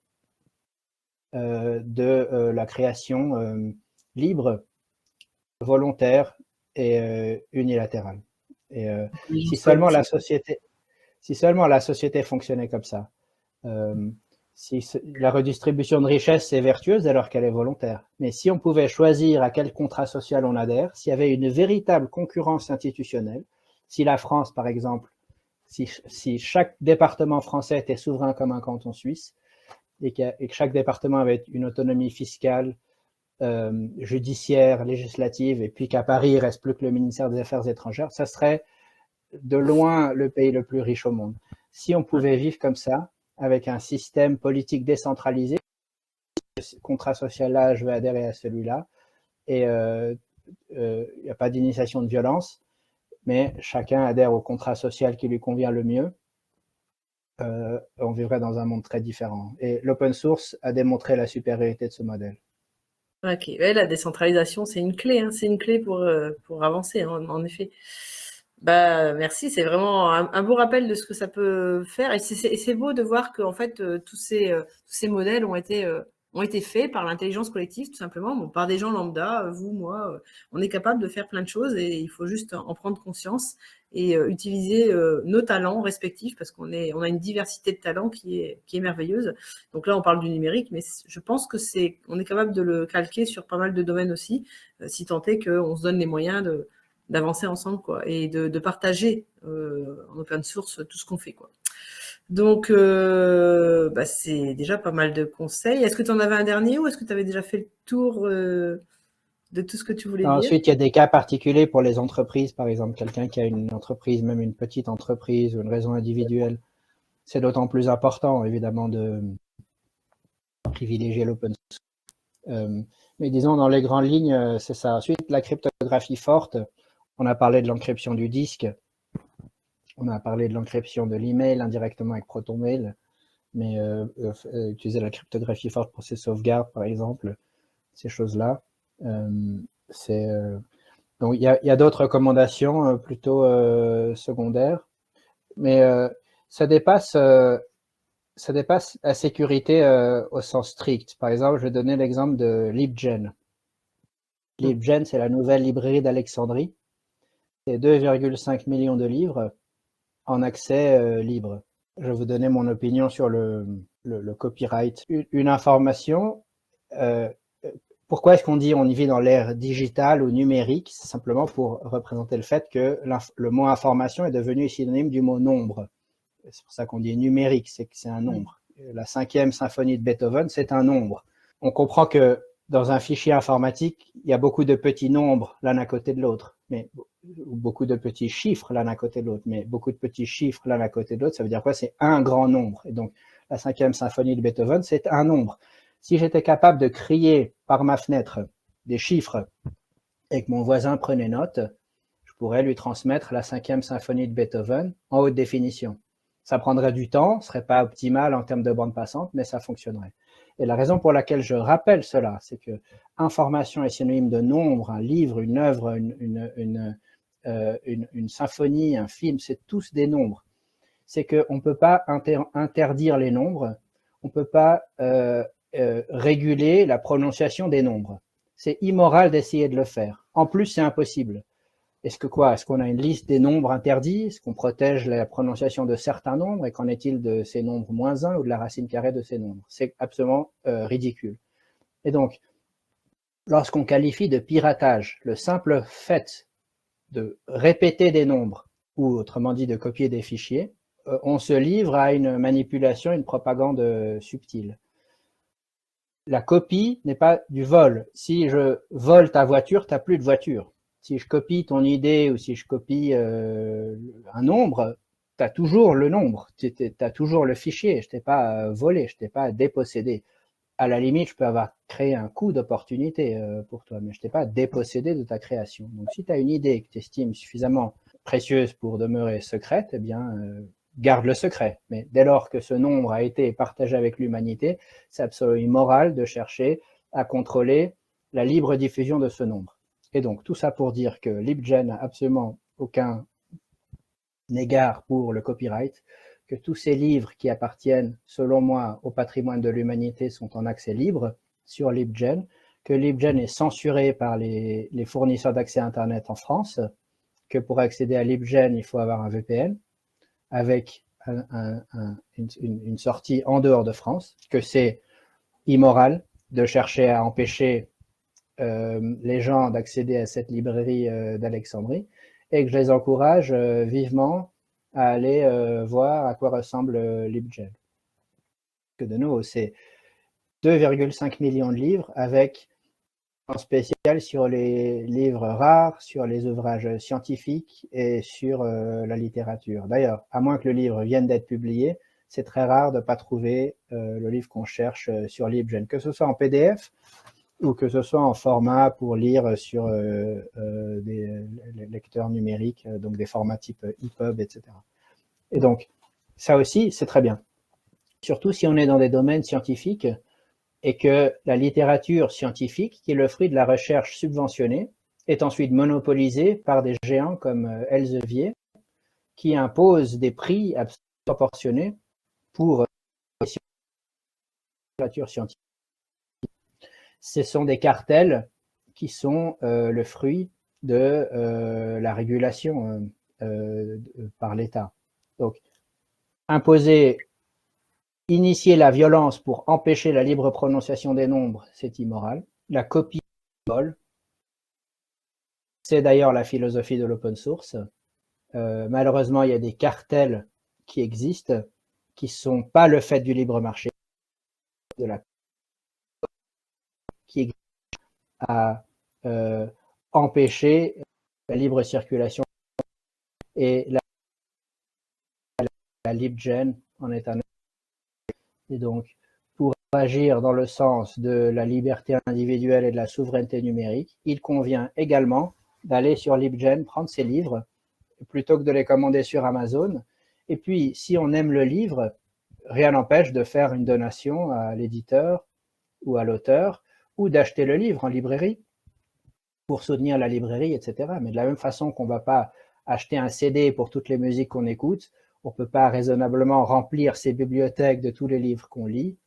de la création libre, volontaire et unilatérale. Et si seulement la société fonctionnait comme ça, si la redistribution de richesse est vertueuse alors qu'elle est volontaire. Mais si on pouvait choisir à quel contrat social on adhère, s'il y avait une véritable concurrence institutionnelle, si la France, par exemple, si chaque département français était souverain comme un canton suisse et que chaque département avait une autonomie fiscale, judiciaire, législative, et puis qu'à Paris, il ne reste plus que le ministère des Affaires étrangères, ça serait de loin le pays le plus riche au monde. Si on pouvait vivre comme ça, avec un système politique décentralisé, ce contrat social-là, je vais adhérer à celui-là, et il n'y a pas d'initiation de violence, mais chacun adhère au contrat social qui lui convient le mieux, on vivrait dans un monde très différent. Et l'open source a démontré la supériorité de ce modèle. Ok, ouais, la décentralisation, c'est une clé, hein, c'est une clé pour avancer, hein, en effet. Bah, merci, c'est vraiment un beau rappel de ce que ça peut faire. Et c'est beau de voir que en fait, tous ces modèles ont été faits par l'intelligence collective, tout simplement, bon, par des gens lambda, vous, moi, on est capable de faire plein de choses et il faut juste en prendre conscience et utiliser nos talents respectifs parce on a une diversité de talents qui est merveilleuse. Donc là, on parle du numérique, mais je pense que on est capable de le calquer sur pas mal de domaines aussi, si tant est qu'on se donne les moyens d'avancer ensemble, quoi, et de partager en open source tout ce qu'on fait, quoi. Donc, c'est déjà pas mal de conseils. Est-ce que tu en avais un dernier ou est-ce que tu avais déjà fait le tour de tout ce que tu voulais dire? Ensuite, il y a des cas particuliers pour les entreprises, par exemple, quelqu'un qui a une entreprise, même une petite entreprise ou une raison individuelle. C'est d'autant plus important, évidemment, de privilégier l'open source. Mais disons, dans les grandes lignes, c'est ça. Ensuite, la cryptographie forte. On a parlé de l'encryption du disque. On a parlé de l'encryption de l'email indirectement avec ProtonMail. Mais utiliser la cryptographie forte pour ses sauvegardes, par exemple, ces choses-là. Donc, il y a d'autres recommandations plutôt secondaires. Mais ça dépasse la sécurité au sens strict. Par exemple, je vais donner l'exemple de LibGen. LibGen, c'est la nouvelle librairie d'Alexandrie. C'est 2,5 millions de livres en accès libre. Je vais vous donner mon opinion sur le copyright. Une information, pourquoi est-ce qu'on dit on y vit dans l'ère digitale ou numérique? C'est simplement pour représenter le fait que le mot information est devenu synonyme du mot nombre. C'est pour ça qu'on dit numérique, c'est que c'est un nombre. La 5e symphonie de Beethoven, c'est un nombre. On comprend que dans un fichier informatique, il y a beaucoup de petits nombres l'un à côté de l'autre, mais beaucoup de petits chiffres l'un à côté de l'autre, mais beaucoup de petits chiffres l'un à côté de l'autre, ça veut dire quoi? C'est un grand nombre. Et donc, la 5e symphonie de Beethoven, c'est un nombre. Si j'étais capable de crier par ma fenêtre des chiffres et que mon voisin prenait note, je pourrais lui transmettre la 5e symphonie de Beethoven en haute définition. Ça prendrait du temps, ce ne serait pas optimal en termes de bande passante, mais ça fonctionnerait. Et la raison pour laquelle je rappelle cela, c'est que information est synonyme de nombre, un livre, une œuvre, une symphonie, un film, c'est tous des nombres. C'est qu'on ne peut pas interdire les nombres, on ne peut pas réguler la prononciation des nombres. C'est immoral d'essayer de le faire. En plus, c'est impossible. Est-ce qu'on a une liste des nombres interdits? Est-ce qu'on protège la prononciation de certains nombres? Et qu'en est-il de ces nombres moins 1 ou de la racine carrée de ces nombres? C'est absolument ridicule. Et donc, lorsqu'on qualifie de piratage le simple fait de répéter des nombres, ou autrement dit de copier des fichiers, on se livre à une manipulation, une propagande subtile. La copie n'est pas du vol. Si je vole ta voiture, tu n'as plus de voiture. Si je copie ton idée ou si je copie un nombre, tu as toujours le nombre, tu as toujours le fichier. Je ne t'ai pas volé, je ne t'ai pas dépossédé. À la limite, je peux avoir créé un coût d'opportunité pour toi, mais je ne t'ai pas dépossédé de ta création. Donc, si tu as une idée que tu estimes suffisamment précieuse pour demeurer secrète, eh bien, garde le secret. Mais dès lors que ce nombre a été partagé avec l'humanité, c'est absolument immoral de chercher à contrôler la libre diffusion de ce nombre. Et donc, tout ça pour dire que LibGen n'a absolument aucun égard pour le copyright, que tous ces livres qui appartiennent, selon moi, au patrimoine de l'humanité sont en accès libre sur LibGen, que LibGen est censuré par les fournisseurs d'accès à Internet en France, que pour accéder à LibGen, il faut avoir un VPN, avec une sortie en dehors de France, que c'est immoral de chercher à empêcher les gens d'accéder à cette librairie d'Alexandrie, et que je les encourage vivement à aller voir à quoi ressemble LibGen. Que de nouveau, c'est 2,5 millions de livres avec en spécial sur les livres rares, sur les ouvrages scientifiques et sur la littérature. D'ailleurs, à moins que le livre vienne d'être publié, c'est très rare de ne pas trouver le livre qu'on cherche sur LibGen, que ce soit en PDF ou que ce soit en format pour lire sur des lecteurs numériques, donc des formats type EPUB, etc. Et donc, ça aussi, c'est très bien. Surtout si on est dans des domaines scientifiques et que la littérature scientifique, qui est le fruit de la recherche subventionnée, est ensuite monopolisée par des géants comme Elsevier, qui imposent des prix proportionnés pour la littérature scientifique. Ce sont des cartels qui sont le fruit de la régulation par l'État. Donc, initier la violence pour empêcher la libre prononciation des nombres, c'est immoral. La copie vol, c'est d'ailleurs la philosophie de l'open source. Malheureusement, il y a des cartels qui existent, qui ne sont pas le fait du libre marché, de la qui existe à empêcher la libre circulation et la LibGen en est un. Et donc, pour agir dans le sens de la liberté individuelle et de la souveraineté numérique, il convient également d'aller sur LibGen, prendre ses livres, plutôt que de les commander sur Amazon. Et puis, si on aime le livre, rien n'empêche de faire une donation à l'éditeur ou à l'auteur, ou d'acheter le livre en librairie pour soutenir la librairie, etc. Mais de la même façon qu'on ne va pas acheter un CD pour toutes les musiques qu'on écoute, on ne peut pas raisonnablement remplir ses bibliothèques de tous les livres qu'on lit.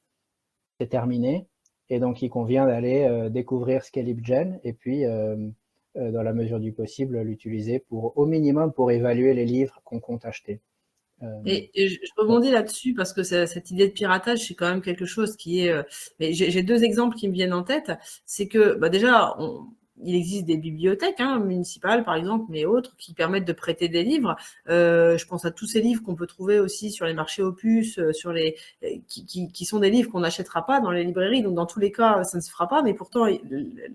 C'est terminé. Et donc, il convient d'aller découvrir ce qu'est LibGen et puis, dans la mesure du possible, l'utiliser au minimum pour évaluer les livres qu'on compte acheter. Et je rebondis là-dessus parce que cette idée de piratage, c'est quand même quelque chose qui est. Mais j'ai deux exemples qui me viennent en tête. C'est que déjà, il existe des bibliothèques municipales, par exemple, mais autres, qui permettent de prêter des livres. Je pense à tous ces livres qu'on peut trouver aussi sur les marchés opus, qui sont des livres qu'on n'achètera pas dans les librairies. Donc, dans tous les cas, ça ne se fera pas. Mais pourtant,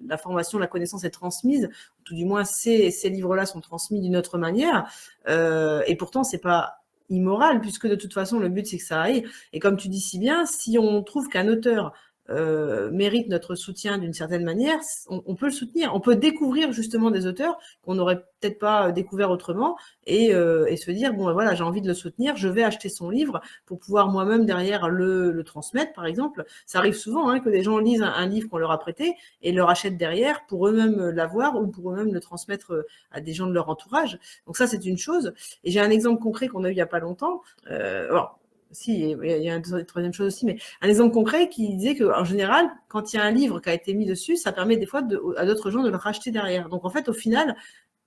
la formation, la connaissance est transmise. Tout du moins, ces livres-là sont transmis d'une autre manière. Et pourtant, c'est pas immoral, puisque de toute façon, le but, c'est que ça aille. Et comme tu dis si bien, si on trouve qu'un auteur mérite notre soutien d'une certaine manière, on peut le soutenir. On peut découvrir justement des auteurs qu'on n'aurait peut-être pas découvert autrement et se dire, bon, voilà, j'ai envie de le soutenir, je vais acheter son livre pour pouvoir moi-même derrière le transmettre, par exemple. Ça arrive souvent que des gens lisent un livre qu'on leur a prêté et le rachètent derrière pour eux-mêmes l'avoir ou pour eux-mêmes le transmettre à des gens de leur entourage. Donc ça, c'est une chose. Et j'ai un exemple concret qu'on a eu il n'y a pas longtemps. Alors, si, il y a une troisième chose aussi, mais un exemple concret qui disait qu'en général, quand il y a un livre qui a été mis dessus, ça permet des fois à d'autres gens de le racheter derrière. Donc en fait, au final,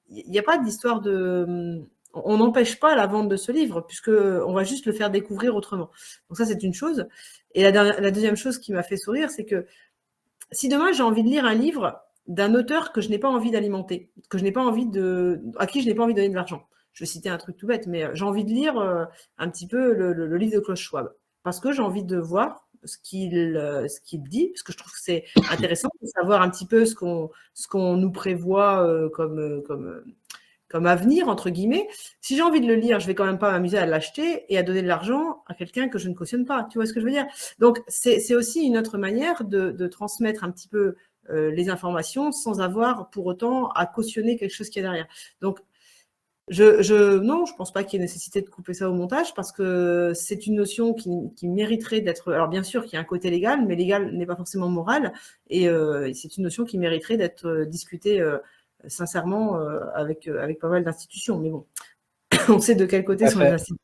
il n'y a pas d'histoire de... On n'empêche pas la vente de ce livre, puisqu'on va juste le faire découvrir autrement. Donc ça, c'est une chose. Et la deuxième chose qui m'a fait sourire, c'est que si demain j'ai envie de lire un livre d'un auteur que je n'ai pas envie d'alimenter, à qui je n'ai pas envie de donner de l'argent. Je vais citer un truc tout bête, mais j'ai envie de lire un petit peu le livre de Klaus Schwab, parce que j'ai envie de voir ce qu'il dit, parce que je trouve que c'est intéressant de savoir un petit peu ce qu'on nous prévoit comme avenir, entre guillemets. Si j'ai envie de le lire, je vais quand même pas m'amuser à l'acheter et à donner de l'argent à quelqu'un que je ne cautionne pas. Tu vois ce que je veux dire? Donc, c'est aussi une autre manière de transmettre un petit peu les informations sans avoir pour autant à cautionner quelque chose qui est derrière. Donc, non, je pense pas qu'il y ait nécessité de couper ça au montage parce que c'est une notion qui mériterait d'être. Alors, bien sûr qu'il y a un côté légal, mais légal n'est pas forcément moral. Et c'est une notion qui mériterait d'être discutée sincèrement avec pas mal d'institutions. Mais bon, on sait de quel côté sont les institutions.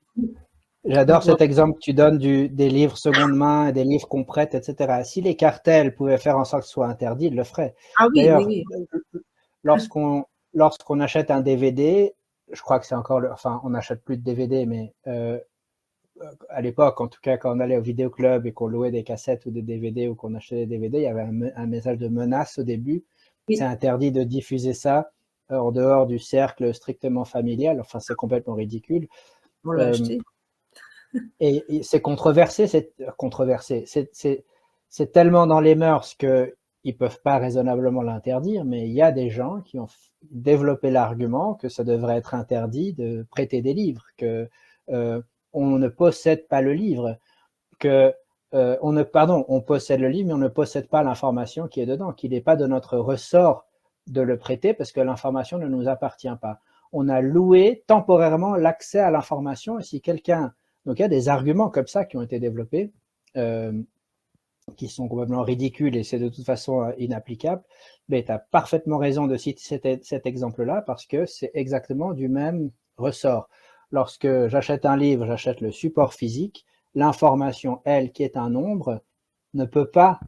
J'adore cet exemple que tu donnes des livres seconde main, des livres qu'on prête, etc. Si les cartels pouvaient faire en sorte que ce soit interdit, ils le feraient. Ah oui, D'ailleurs, oui. lorsqu'on achète un DVD, je crois que c'est encore enfin, on n'achète plus de DVD, mais à l'époque, en tout cas, quand on allait au vidéoclub et qu'on louait des cassettes ou des DVD ou qu'on achetait des DVD, il y avait un message de menace au début. Oui. C'est interdit de diffuser ça en dehors du cercle strictement familial. Enfin, c'est complètement ridicule. On l'a acheté. Et c'est controversé, c'est tellement dans les mœurs qu'ils ne peuvent pas raisonnablement l'interdire, mais il y a des gens qui ont développé l'argument que ça devrait être interdit de prêter des livres, que on ne possède pas le livre, que on possède le livre, mais on ne possède pas l'information qui est dedans, qu'il n'est pas de notre ressort de le prêter parce que l'information ne nous appartient pas. On a loué temporairement l'accès à l'information et si quelqu'un... Donc il y a des arguments comme ça qui ont été développés, qui sont complètement ridicules et c'est de toute façon inapplicable. Mais tu as parfaitement raison de citer cet exemple-là parce que c'est exactement du même ressort. Lorsque j'achète un livre, j'achète le support physique, l'information, elle, qui est un nombre, ne peut pas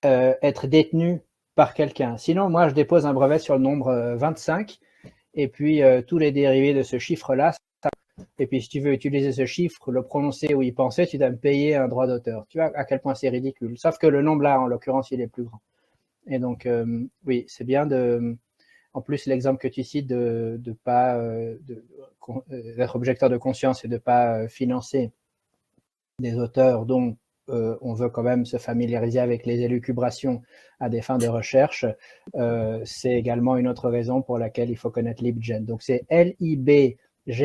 être détenue par quelqu'un. Sinon, moi, je dépose un brevet sur le nombre 25 et puis tous les dérivés de ce chiffre-là. Et puis, si tu veux utiliser ce chiffre, le prononcer ou y penser, tu dois me payer un droit d'auteur. Tu vois à quel point c'est ridicule. Sauf que le nombre là, en l'occurrence, il est plus grand. Et donc, oui, c'est bien de... En plus, l'exemple que tu cites d'être objecteur de conscience et de ne pas financer des auteurs dont on veut quand même se familiariser avec les élucubrations à des fins de recherche, c'est également une autre raison pour laquelle il faut connaître LibGen. Donc, c'est LIBGEN. .is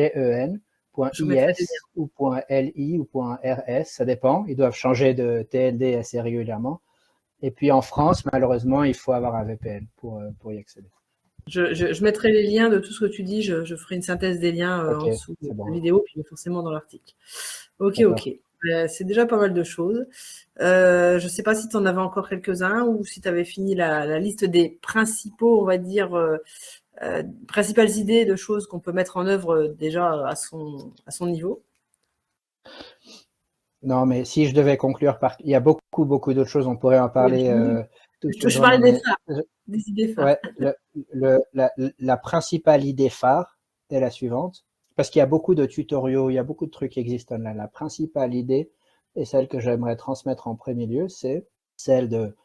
ou .li ou .rs, ça dépend. Ils doivent changer de TLD assez régulièrement. Et puis en France, malheureusement, il faut avoir un VPN pour y accéder. Je mettrai les liens de tout ce que tu dis. Je ferai une synthèse des liens en dessous de la vidéo, puis forcément dans l'article. Ok. C'est déjà pas mal de choses. Je ne sais pas si tu en avais encore quelques-uns ou si tu avais fini la liste des principaux, on va dire, principales idées de choses qu'on peut mettre en œuvre déjà à son niveau. Non, mais si je devais conclure il y a beaucoup d'autres choses, on pourrait en parler. Je parlais des idées phares. Ouais, la principale idée phare est la suivante, parce qu'il y a beaucoup de tutoriaux, il y a beaucoup de trucs qui existent là. La principale idée, et celle que j'aimerais transmettre en premier lieu, c'est celle de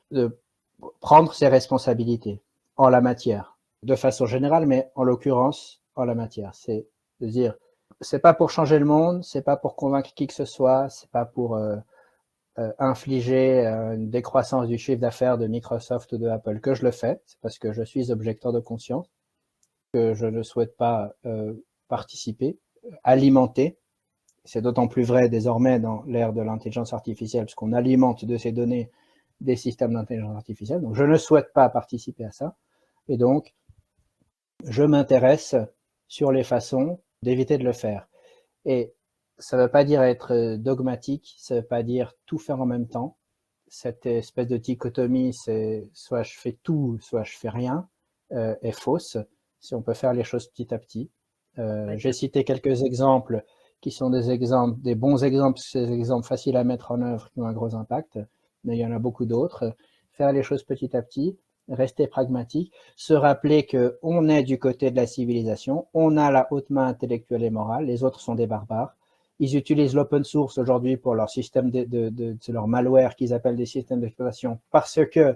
prendre ses responsabilités en la matière, de façon générale, mais en l'occurrence, en la matière. C'est de dire, c'est pas pour changer le monde, c'est pas pour convaincre qui que ce soit, c'est pas pour infliger une décroissance du chiffre d'affaires de Microsoft ou de Apple que je le fais, c'est parce que je suis objecteur de conscience, que je ne souhaite pas participer, alimenter. C'est d'autant plus vrai désormais dans l'ère de l'intelligence artificielle, parce qu'on alimente de ces données des systèmes d'intelligence artificielle. Donc, je ne souhaite pas participer à ça. Et donc, je m'intéresse sur les façons d'éviter de le faire. Et ça ne veut pas dire être dogmatique, ça ne veut pas dire tout faire en même temps. Cette espèce de dichotomie, c'est soit je fais tout, soit je fais rien, est fausse. Si on peut faire les choses petit à petit. J'ai cité quelques exemples qui sont des exemples, des bons exemples, c'est des exemples faciles à mettre en œuvre qui ont un gros impact, mais il y en a beaucoup d'autres. Faire les choses petit à petit, rester pragmatique, se rappeler qu'on est du côté de la civilisation, on a la haute main intellectuelle et morale, les autres sont des barbares. Ils utilisent l'open source aujourd'hui pour leur système c'est leur malware qu'ils appellent des systèmes d'exploitation parce que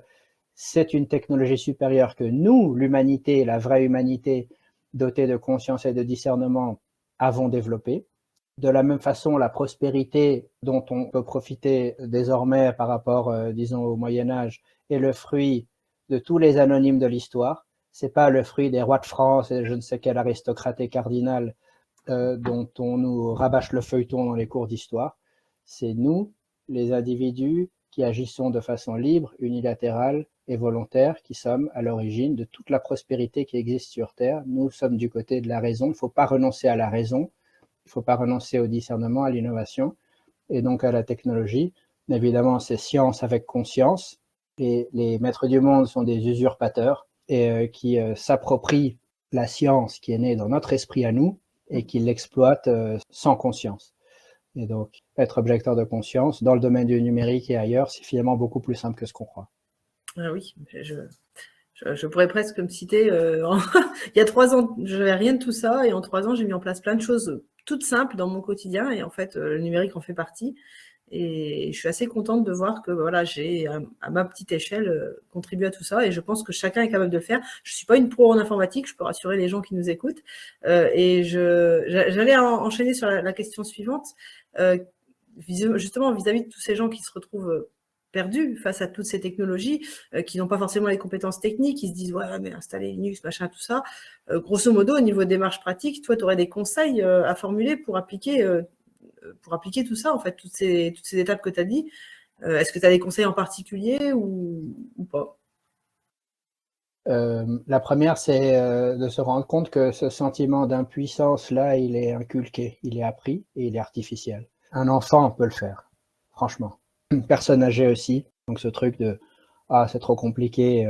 c'est une technologie supérieure que nous, l'humanité, la vraie humanité, dotée de conscience et de discernement, avons développée. De la même façon, la prospérité dont on peut profiter désormais par rapport, disons, au Moyen-Âge, est le fruit de tous les anonymes de l'histoire. C'est pas le fruit des rois de France et je ne sais quel aristocrate et cardinal dont on nous rabâche le feuilleton dans les cours d'histoire. C'est nous, les individus, qui agissons de façon libre, unilatérale et volontaire, qui sommes à l'origine de toute la prospérité qui existe sur Terre. Nous sommes du côté de la raison. Il ne faut pas renoncer à la raison. Il ne faut pas renoncer au discernement, à l'innovation et donc à la technologie. Mais évidemment, c'est science avec conscience. Et les maîtres du monde sont des usurpateurs et qui s'approprient la science qui est née dans notre esprit à nous et qui l'exploitent sans conscience. Et donc, être objecteur de conscience dans le domaine du numérique et ailleurs, c'est finalement beaucoup plus simple que ce qu'on croit. Ah oui, je pourrais presque me citer. Il y a 3 ans, je n'avais rien de tout ça, et en 3 ans, j'ai mis en place plein de choses toutes simples dans mon quotidien, et en fait, le numérique en fait partie. Et je suis assez contente de voir que voilà, j'ai, à ma petite échelle, contribué à tout ça, et je pense que chacun est capable de le faire. Je ne suis pas une pro en informatique, je peux rassurer les gens qui nous écoutent. Et j'allais enchaîner sur la question suivante, justement vis-à-vis de tous ces gens qui se retrouvent perdus face à toutes ces technologies, qui n'ont pas forcément les compétences techniques, ils se disent ouais mais installer Linux, machin, tout ça. Grosso modo, au niveau démarche pratique, toi tu aurais des conseils à formuler pour appliquer tout ça, en fait, toutes ces étapes que tu as dit. Est-ce que tu as des conseils en particulier ou pas? La première, c'est de se rendre compte que ce sentiment d'impuissance-là, il est inculqué, il est appris et il est artificiel. Un enfant peut le faire, franchement. Une personne âgée aussi. Donc ce truc de « ah, c'est trop compliqué »,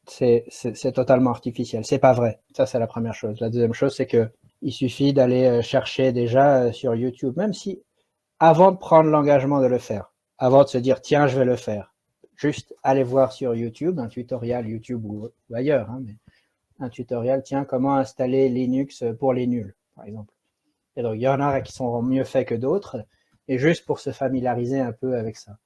c'est totalement artificiel. C'est pas vrai. Ça, c'est la première chose. La deuxième chose, c'est que il suffit d'aller chercher déjà sur YouTube, même si avant de prendre l'engagement de le faire, avant de se dire tiens, je vais le faire, juste aller voir sur YouTube, un tutoriel YouTube ou ailleurs, hein, mais un tutoriel, tiens, comment installer Linux pour les nuls, par exemple. Et donc, il y en a qui sont mieux faits que d'autres, et juste pour se familiariser un peu avec ça.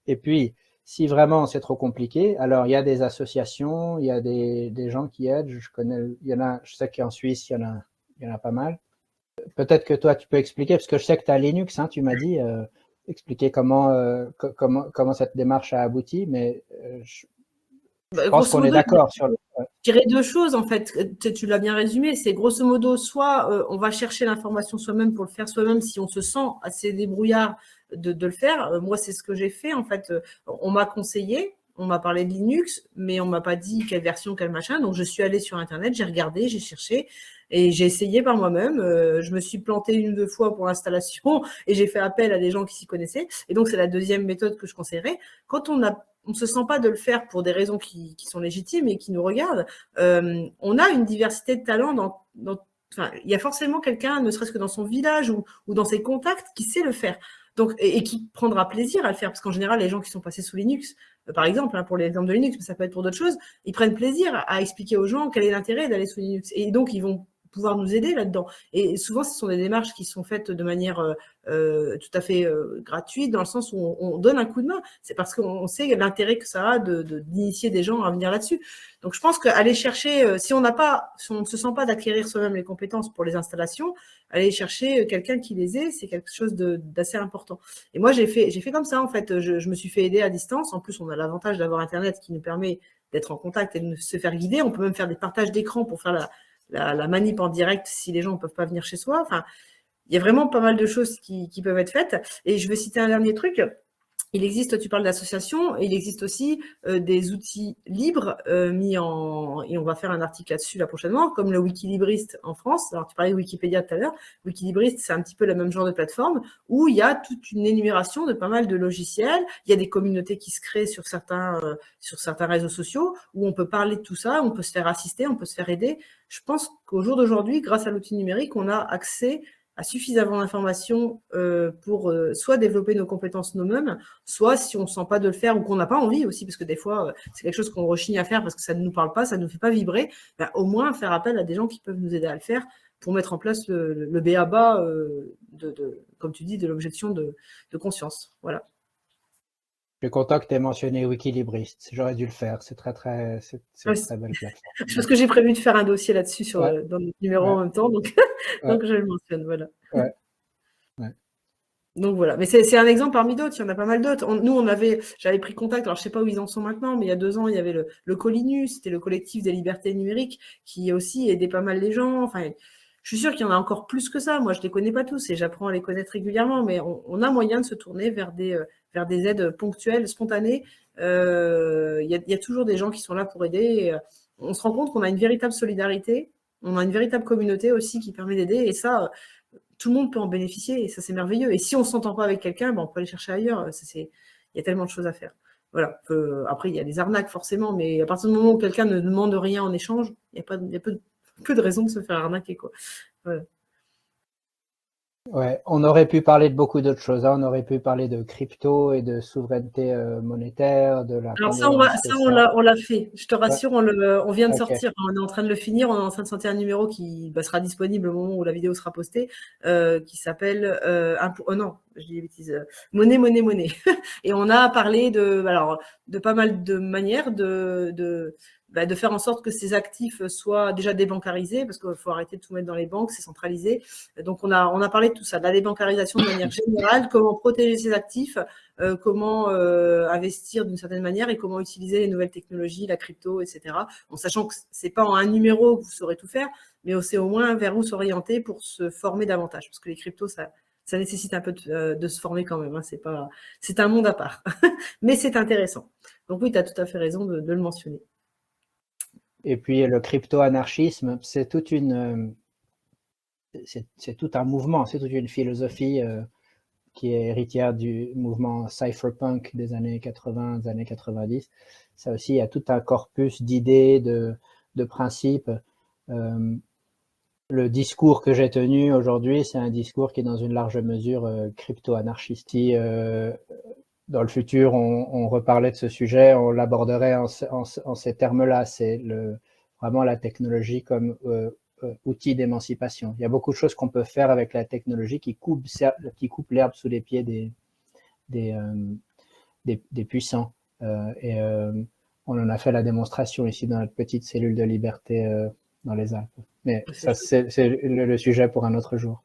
Et puis, si vraiment c'est trop compliqué, alors il y a des associations, il y a des gens qui aident, je connais, il y en a, je sais qu'en Suisse, il y en a pas mal. Peut-être que toi, tu peux expliquer, parce que je sais que tu as Linux, hein, tu m'as dit, expliquer comment cette démarche a abouti, mais je pense Grosso qu'on est modo, d'accord sur le... je dirais 2 choses, en fait. Tu l'as bien résumé. C'est grosso modo, soit on va chercher l'information soi-même pour le faire soi-même si on se sent assez débrouillard de le faire. Moi, c'est ce que j'ai fait. En fait, on m'a conseillé, on m'a parlé de Linux, mais on m'a pas dit quelle version, quel machin. Donc, je suis allée sur Internet, j'ai regardé, j'ai cherché et j'ai essayé par moi-même. Je me suis plantée 1 ou 2 fois pour l'installation et j'ai fait appel à des gens qui s'y connaissaient. Et donc, c'est la deuxième méthode que je conseillerais. Quand on ne se sent pas de le faire pour des raisons qui sont légitimes et qui nous regardent, on a une diversité de talents enfin, il y a forcément quelqu'un, ne serait-ce que dans son village ou dans ses contacts, qui sait le faire. Donc, et qui prendra plaisir à le faire, parce qu'en général, les gens qui sont passés sous Linux, par exemple, hein, pour l'exemple de Linux, mais ça peut être pour d'autres choses, ils prennent plaisir à expliquer aux gens quel est l'intérêt d'aller sous Linux. Et donc, ils vont pouvoir nous aider là-dedans. Et souvent, ce sont des démarches qui sont faites de manière tout à fait gratuite, dans le sens où on donne un coup de main. C'est parce qu'on sait l'intérêt que ça a d'initier des gens à venir là-dessus. Donc, je pense qu'aller chercher, si on ne se sent pas d'acquérir soi-même les compétences pour les installations, aller chercher quelqu'un qui les ait, c'est quelque chose d'assez important. Et moi, j'ai fait comme ça, en fait. Je me suis fait aider à distance. En plus, on a l'avantage d'avoir Internet qui nous permet d'être en contact et de se faire guider. On peut même faire des partages d'écran pour faire la manip en direct si les gens ne peuvent pas venir chez soi. Enfin, il y a vraiment pas mal de choses qui peuvent être faites. Et je vais citer un dernier truc. Il existe, tu parles d'associations, et il existe aussi des outils libres mis en... Et on va faire un article là-dessus là prochainement, comme le Wikilibriste en France. Alors, tu parlais de Wikipédia tout à l'heure. Wikilibriste, c'est un petit peu le même genre de plateforme où il y a toute une énumération de pas mal de logiciels. Il y a des communautés qui se créent sur certains réseaux sociaux où on peut parler de tout ça, on peut se faire assister, on peut se faire aider. Je pense qu'au jour d'aujourd'hui, grâce à l'outil numérique, on a accès à suffisamment d'informations pour soit développer nos compétences nous-mêmes, soit si on ne sent pas de le faire ou qu'on n'a pas envie aussi, parce que des fois, c'est quelque chose qu'on rechigne à faire parce que ça ne nous parle pas, ça ne nous fait pas vibrer, ben, au moins faire appel à des gens qui peuvent nous aider à le faire pour mettre en place le b.a.-ba, comme tu dis, de l'objection de conscience. Voilà. Je suis content que tu aies mentionné Wikilibriste. J'aurais dû le faire. C'est très belle plateforme. Je pense que j'ai prévu de faire un dossier là-dessus dans notre numéro en même temps, donc, donc je le mentionne. Voilà. Ouais. Donc voilà, mais c'est un exemple parmi d'autres, il y en a pas mal d'autres. J'avais pris contact, alors je sais pas où ils en sont maintenant, mais il y a 2 ans, il y avait le Collinus, c'était le collectif des libertés numériques, qui aussi aidait pas mal les gens. Enfin, je suis sûre qu'il y en a encore plus que ça. Moi, je les connais pas tous et j'apprends à les connaître régulièrement, mais on a moyen de se tourner vers des aides ponctuelles, spontanées. Il y a toujours des gens qui sont là pour aider. Et, on se rend compte qu'on a une véritable solidarité, on a une véritable communauté aussi qui permet d'aider, et ça, tout le monde peut en bénéficier, et ça, c'est merveilleux. Et si on ne s'entend pas avec quelqu'un, ben, on peut aller chercher ailleurs. Il y a tellement de choses à faire. Voilà. Après, il y a des arnaques, forcément, mais à partir du moment où quelqu'un ne demande rien en échange, il y a peu de raisons de se faire arnaquer, quoi. Voilà. Ouais, on aurait pu parler de beaucoup d'autres choses. Hein. On aurait pu parler de crypto et de souveraineté monétaire, de la. Alors ça, on l'a fait. Je te rassure, on vient de sortir. On est en train de le finir. On est en train de sortir un numéro qui sera disponible au moment où la vidéo sera postée, qui s'appelle non, je dis des bêtises. Monnaie. Et on a parlé de pas mal de manières de faire en sorte que ces actifs soient déjà débancarisés, parce qu'il faut arrêter de tout mettre dans les banques, c'est centralisé. Donc on a parlé de tout ça, de la débancarisation de manière générale, comment protéger ces actifs, comment investir d'une certaine manière et comment utiliser les nouvelles technologies, la crypto, etc. En sachant que c'est pas en un numéro que vous saurez tout faire, mais c'est au moins vers où s'orienter pour se former davantage, parce que les cryptos, ça nécessite un peu de se former quand même. Hein. C'est un monde à part, mais c'est intéressant. Donc oui, tu as tout à fait raison de le mentionner. Et puis le crypto-anarchisme, c'est tout un mouvement, c'est toute une philosophie qui est héritière du mouvement cypherpunk des années 80, des années 90. Ça aussi, il y a tout un corpus d'idées, de principes. Le discours que j'ai tenu aujourd'hui, c'est un discours qui est dans une large mesure crypto-anarchiste. Dans le futur, on reparlait de ce sujet, on l'aborderait en ces termes-là. C'est vraiment la technologie comme outil d'émancipation. Il y a beaucoup de choses qu'on peut faire avec la technologie qui coupe l'herbe sous les pieds des puissants. On en a fait la démonstration ici dans notre petite cellule de liberté dans les Alpes. Mais ça, c'est le sujet pour un autre jour.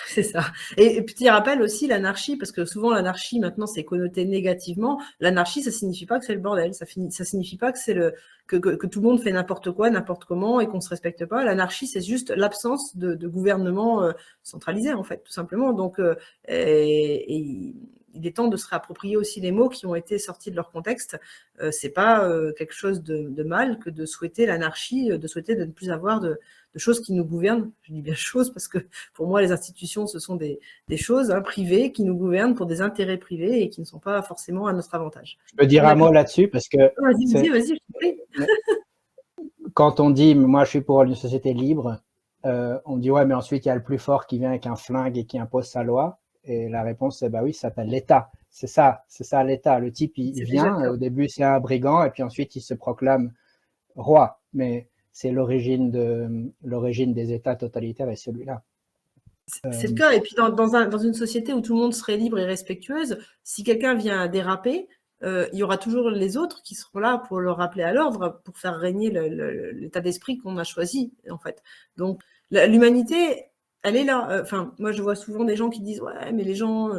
C'est ça. Et petit rappel aussi, l'anarchie, parce que souvent l'anarchie maintenant c'est connoté négativement. L'anarchie, ça signifie pas que c'est le bordel, ça signifie pas que c'est que tout le monde fait n'importe quoi, n'importe comment et qu'on se respecte pas. L'anarchie, c'est juste l'absence de gouvernement centralisé en fait, tout simplement. Donc il est temps de se réapproprier aussi les mots qui ont été sortis de leur contexte. C'est pas quelque chose de mal que de souhaiter l'anarchie, de souhaiter de ne plus avoir de choses qui nous gouvernent. Je dis bien choses parce que pour moi, les institutions, ce sont des choses privées qui nous gouvernent pour des intérêts privés et qui ne sont pas forcément à notre avantage. Je peux dire un mot là-dessus parce que… Vas-y, je t'en prie. Quand on dit « moi, je suis pour une société libre », on dit « ouais, mais ensuite, il y a le plus fort qui vient avec un flingue et qui impose sa loi ». Et la réponse, c'est « bah oui, ça s'appelle l'État ». C'est ça l'État. Le type, il vient, au début, c'est un brigand, et puis ensuite, il se proclame roi. Mais c'est l'origine des États totalitaires et celui-là. C'est le cas. Et puis, dans une société où tout le monde serait libre et respectueuse, si quelqu'un vient déraper, il y aura toujours les autres qui seront là pour le rappeler à l'ordre, pour faire régner l'état d'esprit qu'on a choisi, en fait. Donc, l'humanité, elle est là. Enfin, moi, je vois souvent des gens qui disent « ouais, mais les gens… »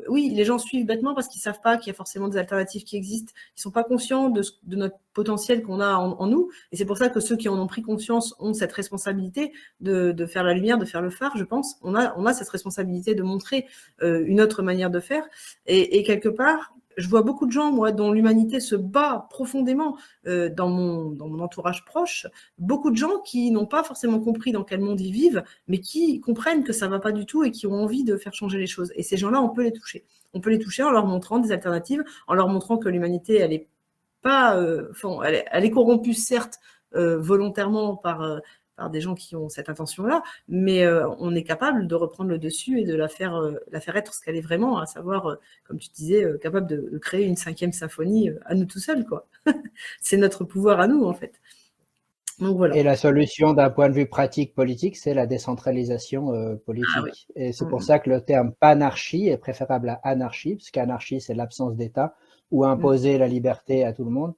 Oui, les gens suivent bêtement parce qu'ils ne savent pas qu'il y a forcément des alternatives qui existent. Ils ne sont pas conscients de notre potentiel qu'on a en nous. Et c'est pour ça que ceux qui en ont pris conscience ont cette responsabilité de faire la lumière, de faire le phare, je pense. On a cette responsabilité de montrer une autre manière de faire. Et quelque part, Je vois beaucoup de gens, moi, dont l'humanité se bat profondément dans mon entourage proche. Beaucoup de gens qui n'ont pas forcément compris dans quel monde ils vivent, mais qui comprennent que ça ne va pas du tout et qui ont envie de faire changer les choses. Et ces gens-là, on peut les toucher. On peut les toucher en leur montrant des alternatives, en leur montrant que l'humanité, elle est pas, elle est corrompue, certes, volontairement par des gens qui ont cette intention-là, mais on est capable de reprendre le dessus et de la faire être ce qu'elle est vraiment, à savoir, comme tu disais, capable de créer une 5e symphonie à nous tout seuls, quoi. C'est notre pouvoir à nous, en fait. Donc voilà. Et la solution d'un point de vue pratique politique, c'est la décentralisation Ah oui. politique. Et c'est pour ça que le terme panarchie est préférable à anarchie, parce qu'anarchie, c'est l'absence d'État, ou imposer la liberté à tout le monde.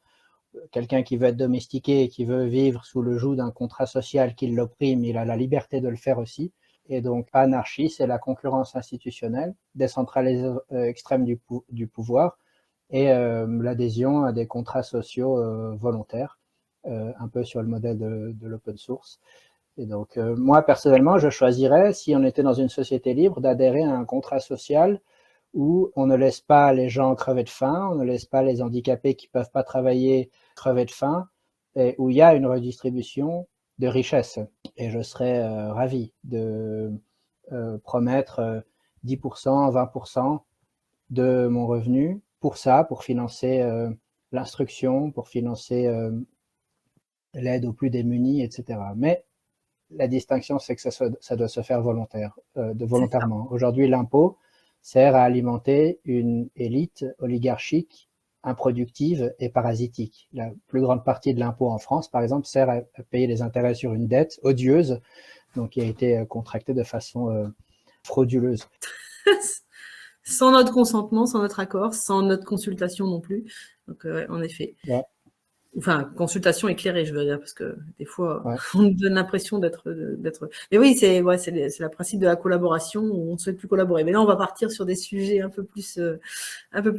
Quelqu'un qui veut être domestiqué et qui veut vivre sous le joug d'un contrat social qui l'opprime, il a la liberté de le faire aussi. Et donc, anarchie, c'est la concurrence institutionnelle, décentralisation extrême du pouvoir et l'adhésion à des contrats sociaux volontaires, un peu sur le modèle de l'open source. Et donc, moi, personnellement, je choisirais, si on était dans une société libre, d'adhérer à un contrat social où on ne laisse pas les gens crever de faim, on ne laisse pas les handicapés qui ne peuvent pas travailler crever de faim, et où il y a une redistribution de richesses. Et je serais ravi de promettre 10%, 20% de mon revenu pour ça, pour financer l'instruction, pour financer l'aide aux plus démunis, etc. Mais la distinction, c'est que ça doit se faire volontairement. Aujourd'hui, l'impôt sert à alimenter une élite oligarchique, improductive et parasitique. La plus grande partie de l'impôt en France, par exemple, sert à payer les intérêts sur une dette odieuse, donc qui a été contractée de façon frauduleuse. Sans notre consentement, sans notre accord, sans notre consultation non plus. Donc, en effet. Ouais. Enfin, consultation éclairée, je veux dire, parce que des fois, Ouais. on nous donne l'impression d'être. Mais oui, c'est le principe de la collaboration où on ne souhaite plus collaborer. Mais là, on va partir sur des sujets un peu plus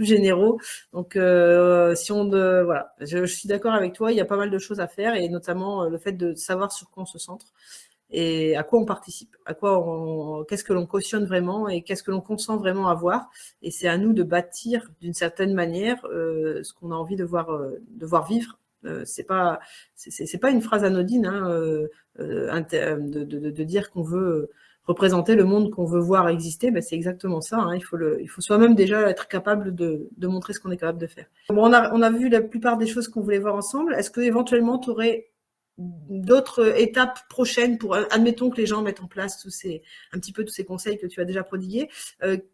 généraux. Donc, si on voilà, je suis d'accord avec toi. Il y a pas mal de choses à faire et notamment le fait de savoir sur quoi on se centre et à quoi on participe, qu'est-ce que l'on cautionne vraiment et qu'est-ce que l'on consent vraiment avoir. Et c'est à nous de bâtir d'une certaine manière ce qu'on a envie de voir vivre. C'est pas une phrase anodine hein, de dire qu'on veut représenter le monde qu'on veut voir exister. Ben, c'est exactement ça. Hein. Il faut soi-même déjà être capable de montrer ce qu'on est capable de faire. Bon, on a vu la plupart des choses qu'on voulait voir ensemble. Est-ce que éventuellement tu aurais d'autres étapes prochaines pour, admettons que les gens mettent en place un petit peu tous ces conseils que tu as déjà prodigués,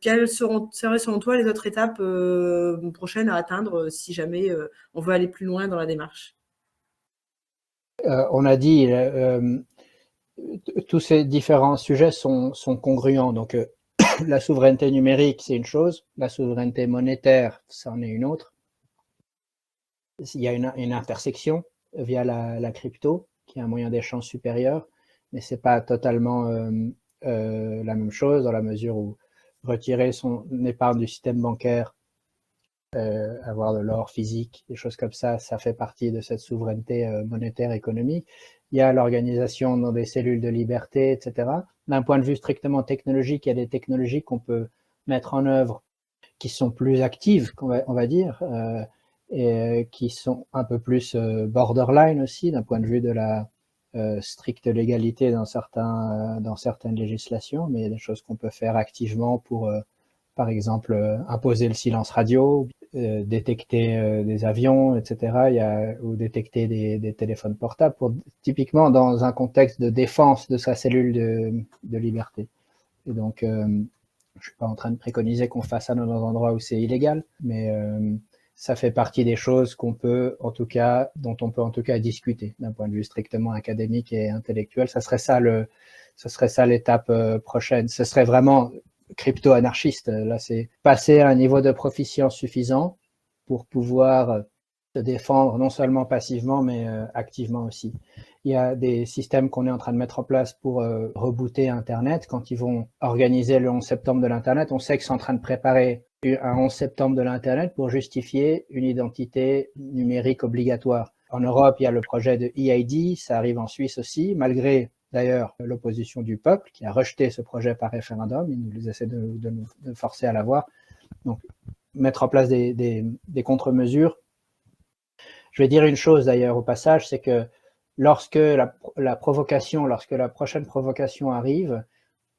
quelles seraient selon toi les autres étapes prochaines à atteindre si jamais on veut aller plus loin dans la démarche? On a dit tous ces différents sujets sont congruents. Donc, la souveraineté numérique, c'est une chose. La souveraineté monétaire, c'en est une autre. Il y a une intersection via la crypto, qui est un moyen d'échange supérieur, mais ce n'est pas totalement la même chose dans la mesure où retirer son épargne du système bancaire, avoir de l'or physique, des choses comme ça, ça fait partie de cette souveraineté monétaire économique. Il y a l'organisation dans des cellules de liberté, etc. D'un point de vue strictement technologique, il y a des technologies qu'on peut mettre en œuvre qui sont plus actives, on va dire, et qui sont un peu plus borderline aussi, d'un point de vue de la stricte légalité dans certaines législations, mais il y a des choses qu'on peut faire activement pour, par exemple, imposer le silence radio, détecter des avions, etc., ou détecter des téléphones portables, typiquement dans un contexte de défense de sa cellule de liberté. Et donc, je ne suis pas en train de préconiser qu'on fasse ça dans un endroit où c'est illégal, mais ça fait partie des choses dont on peut en tout cas discuter d'un point de vue strictement académique et intellectuel. Ça serait ça l'étape prochaine. Ce serait vraiment crypto-anarchiste. Là, c'est passer à un niveau de proficience suffisant pour pouvoir se défendre non seulement passivement, mais activement aussi. Il y a des systèmes qu'on est en train de mettre en place pour rebooter Internet. Quand ils vont organiser le 11 septembre de l'Internet, on sait qu'ils sont en train de préparer un 11 septembre de l'Internet pour justifier une identité numérique obligatoire. En Europe, il y a le projet de EID, ça arrive en Suisse aussi, malgré d'ailleurs l'opposition du peuple qui a rejeté ce projet par référendum. Ils essaient de nous forcer à l'avoir. Donc, mettre en place des contre-mesures. Je vais dire une chose d'ailleurs au passage, c'est que lorsque la prochaine provocation arrive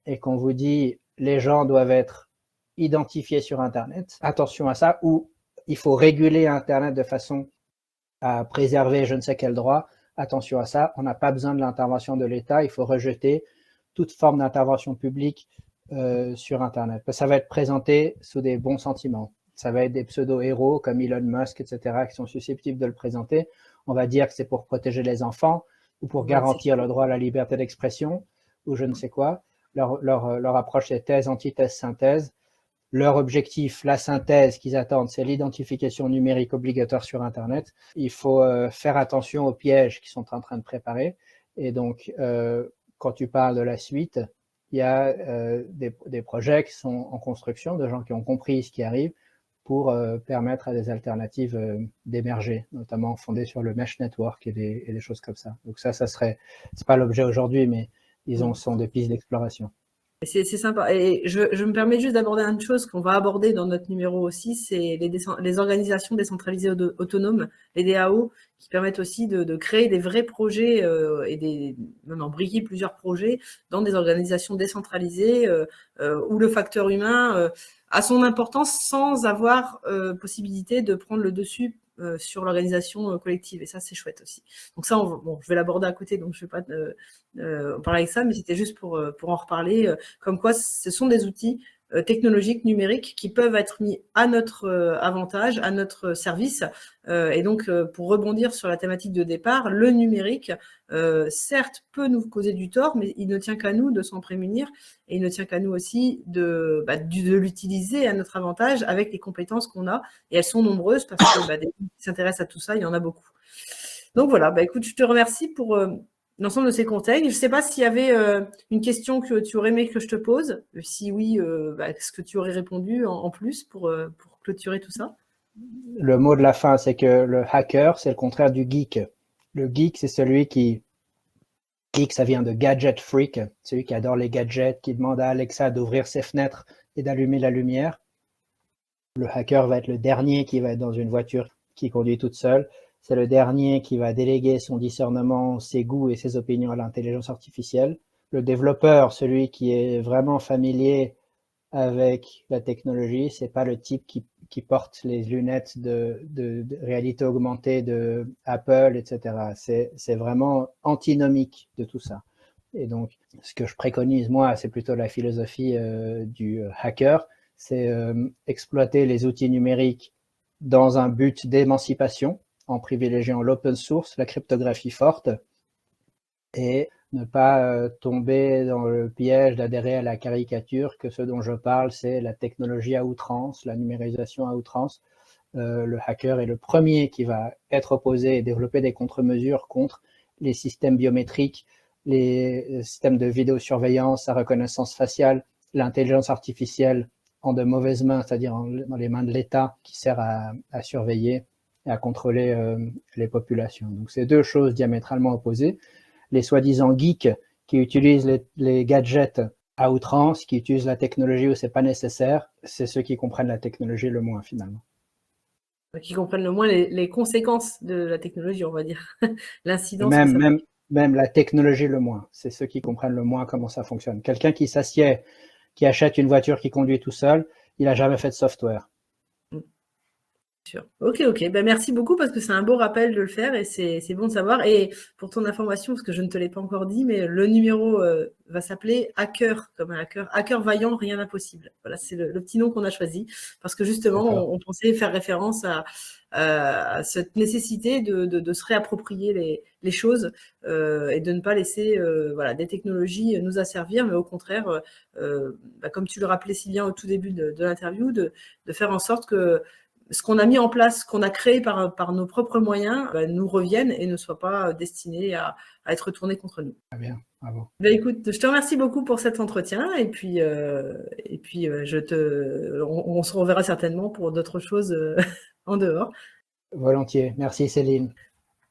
et qu'on vous dit les gens doivent être identifiés sur Internet, attention à ça, ou il faut réguler Internet de façon à préserver je ne sais quel droit, attention à ça, on n'a pas besoin de l'intervention de l'État, il faut rejeter toute forme d'intervention publique sur Internet. Ça va être présenté sous des bons sentiments. Ça va être des pseudo-héros comme Elon Musk, etc., qui sont susceptibles de le présenter. On va dire que c'est pour protéger les enfants ou pour garantir le droit à la liberté d'expression ou je ne sais quoi. Leur approche, c'est thèse, antithèse, synthèse. Leur objectif, la synthèse qu'ils attendent, c'est l'identification numérique obligatoire sur Internet. Il faut faire attention aux pièges qu'ils sont en train de préparer. Et donc, quand tu parles de la suite, il y a des projets qui sont en construction, de gens qui ont compris ce qui arrive pour permettre à des alternatives d'émerger, notamment fondées sur le mesh network et des choses comme ça. Donc ça serait, c'est pas l'objet aujourd'hui, mais disons, ce sont des pistes d'exploration. C'est sympa. Et je me permets juste d'aborder une chose qu'on va aborder dans notre numéro aussi, c'est les organisations décentralisées autonomes, les DAO, qui permettent aussi de créer des vrais projets et même embriquer plusieurs projets dans des organisations décentralisées où le facteur humain a son importance sans avoir possibilité de prendre le dessus sur l'organisation collective. Et ça, c'est chouette aussi. Donc ça, je vais l'aborder à côté, donc je ne vais pas parler avec ça, mais c'était juste pour en reparler. Comme quoi, ce sont des outils technologiques, numériques, qui peuvent être mis à notre avantage, à notre service. Et donc, pour rebondir sur la thématique de départ, le numérique, certes, peut nous causer du tort, mais il ne tient qu'à nous de s'en prémunir. Et il ne tient qu'à nous aussi de l'utiliser à notre avantage avec les compétences qu'on a. Et elles sont nombreuses parce que des gens qui s'intéressent à tout ça, il y en a beaucoup. Donc voilà, écoute, je te remercie pour l'ensemble de ces conseils. Je ne sais pas s'il y avait une question que tu aurais aimé que je te pose. Si oui, est-ce que tu aurais répondu en plus pour clôturer tout ça? Le mot de la fin, c'est que le hacker, c'est le contraire du geek. Le geek, c'est celui qui... Geek, ça vient de gadget freak, celui qui adore les gadgets, qui demande à Alexa d'ouvrir ses fenêtres et d'allumer la lumière. Le hacker va être le dernier qui va être dans une voiture qui conduit toute seule. C'est le dernier qui va déléguer son discernement, ses goûts et ses opinions à l'intelligence artificielle. Le développeur, celui qui est vraiment familier avec la technologie, c'est pas le type qui porte les lunettes de réalité augmentée de Apple, etc. C'est vraiment antinomique de tout ça. Et donc, ce que je préconise, moi, c'est plutôt la philosophie du hacker, c'est exploiter les outils numériques dans un but d'émancipation, en privilégiant l'open source, la cryptographie forte, et ne pas tomber dans le piège d'adhérer à la caricature que ce dont je parle, c'est la technologie à outrance, la numérisation à outrance. Le hacker est le premier qui va être opposé et développer des contre-mesures contre les systèmes biométriques, les systèmes de vidéosurveillance, la reconnaissance faciale, l'intelligence artificielle en de mauvaises mains, c'est-à-dire dans les mains de l'État qui sert à surveiller et à contrôler les populations. Donc c'est deux choses diamétralement opposées. Les soi-disant geeks qui utilisent les gadgets à outrance, qui utilisent la technologie où c'est pas nécessaire, c'est ceux qui comprennent la technologie le moins finalement. Qui comprennent le moins les conséquences de la technologie, on va dire. L'incidence. Même la technologie le moins. C'est ceux qui comprennent le moins comment ça fonctionne. Quelqu'un qui s'assied, qui achète une voiture qui conduit tout seul, il n'a jamais fait de software. Sûr. Ok. Merci beaucoup parce que c'est un beau rappel de le faire et c'est bon de savoir. Et pour ton information, parce que je ne te l'ai pas encore dit, mais le numéro va s'appeler Hacker, comme un hacker. Hacker vaillant, rien d'impossible. Voilà, c'est le petit nom qu'on a choisi parce que justement, on pensait faire référence à cette nécessité de se réapproprier les choses et de ne pas laisser des technologies nous asservir, mais au contraire, comme tu le rappelais si bien au tout début de l'interview, de faire en sorte que ce qu'on a mis en place, qu'on a créé par nos propres moyens, nous revienne et ne soit pas destiné à être retourné contre nous. Très bien, bravo. Écoute, je te remercie beaucoup pour cet entretien et puis on se reverra certainement pour d'autres choses en dehors. Volontiers. Merci Céline.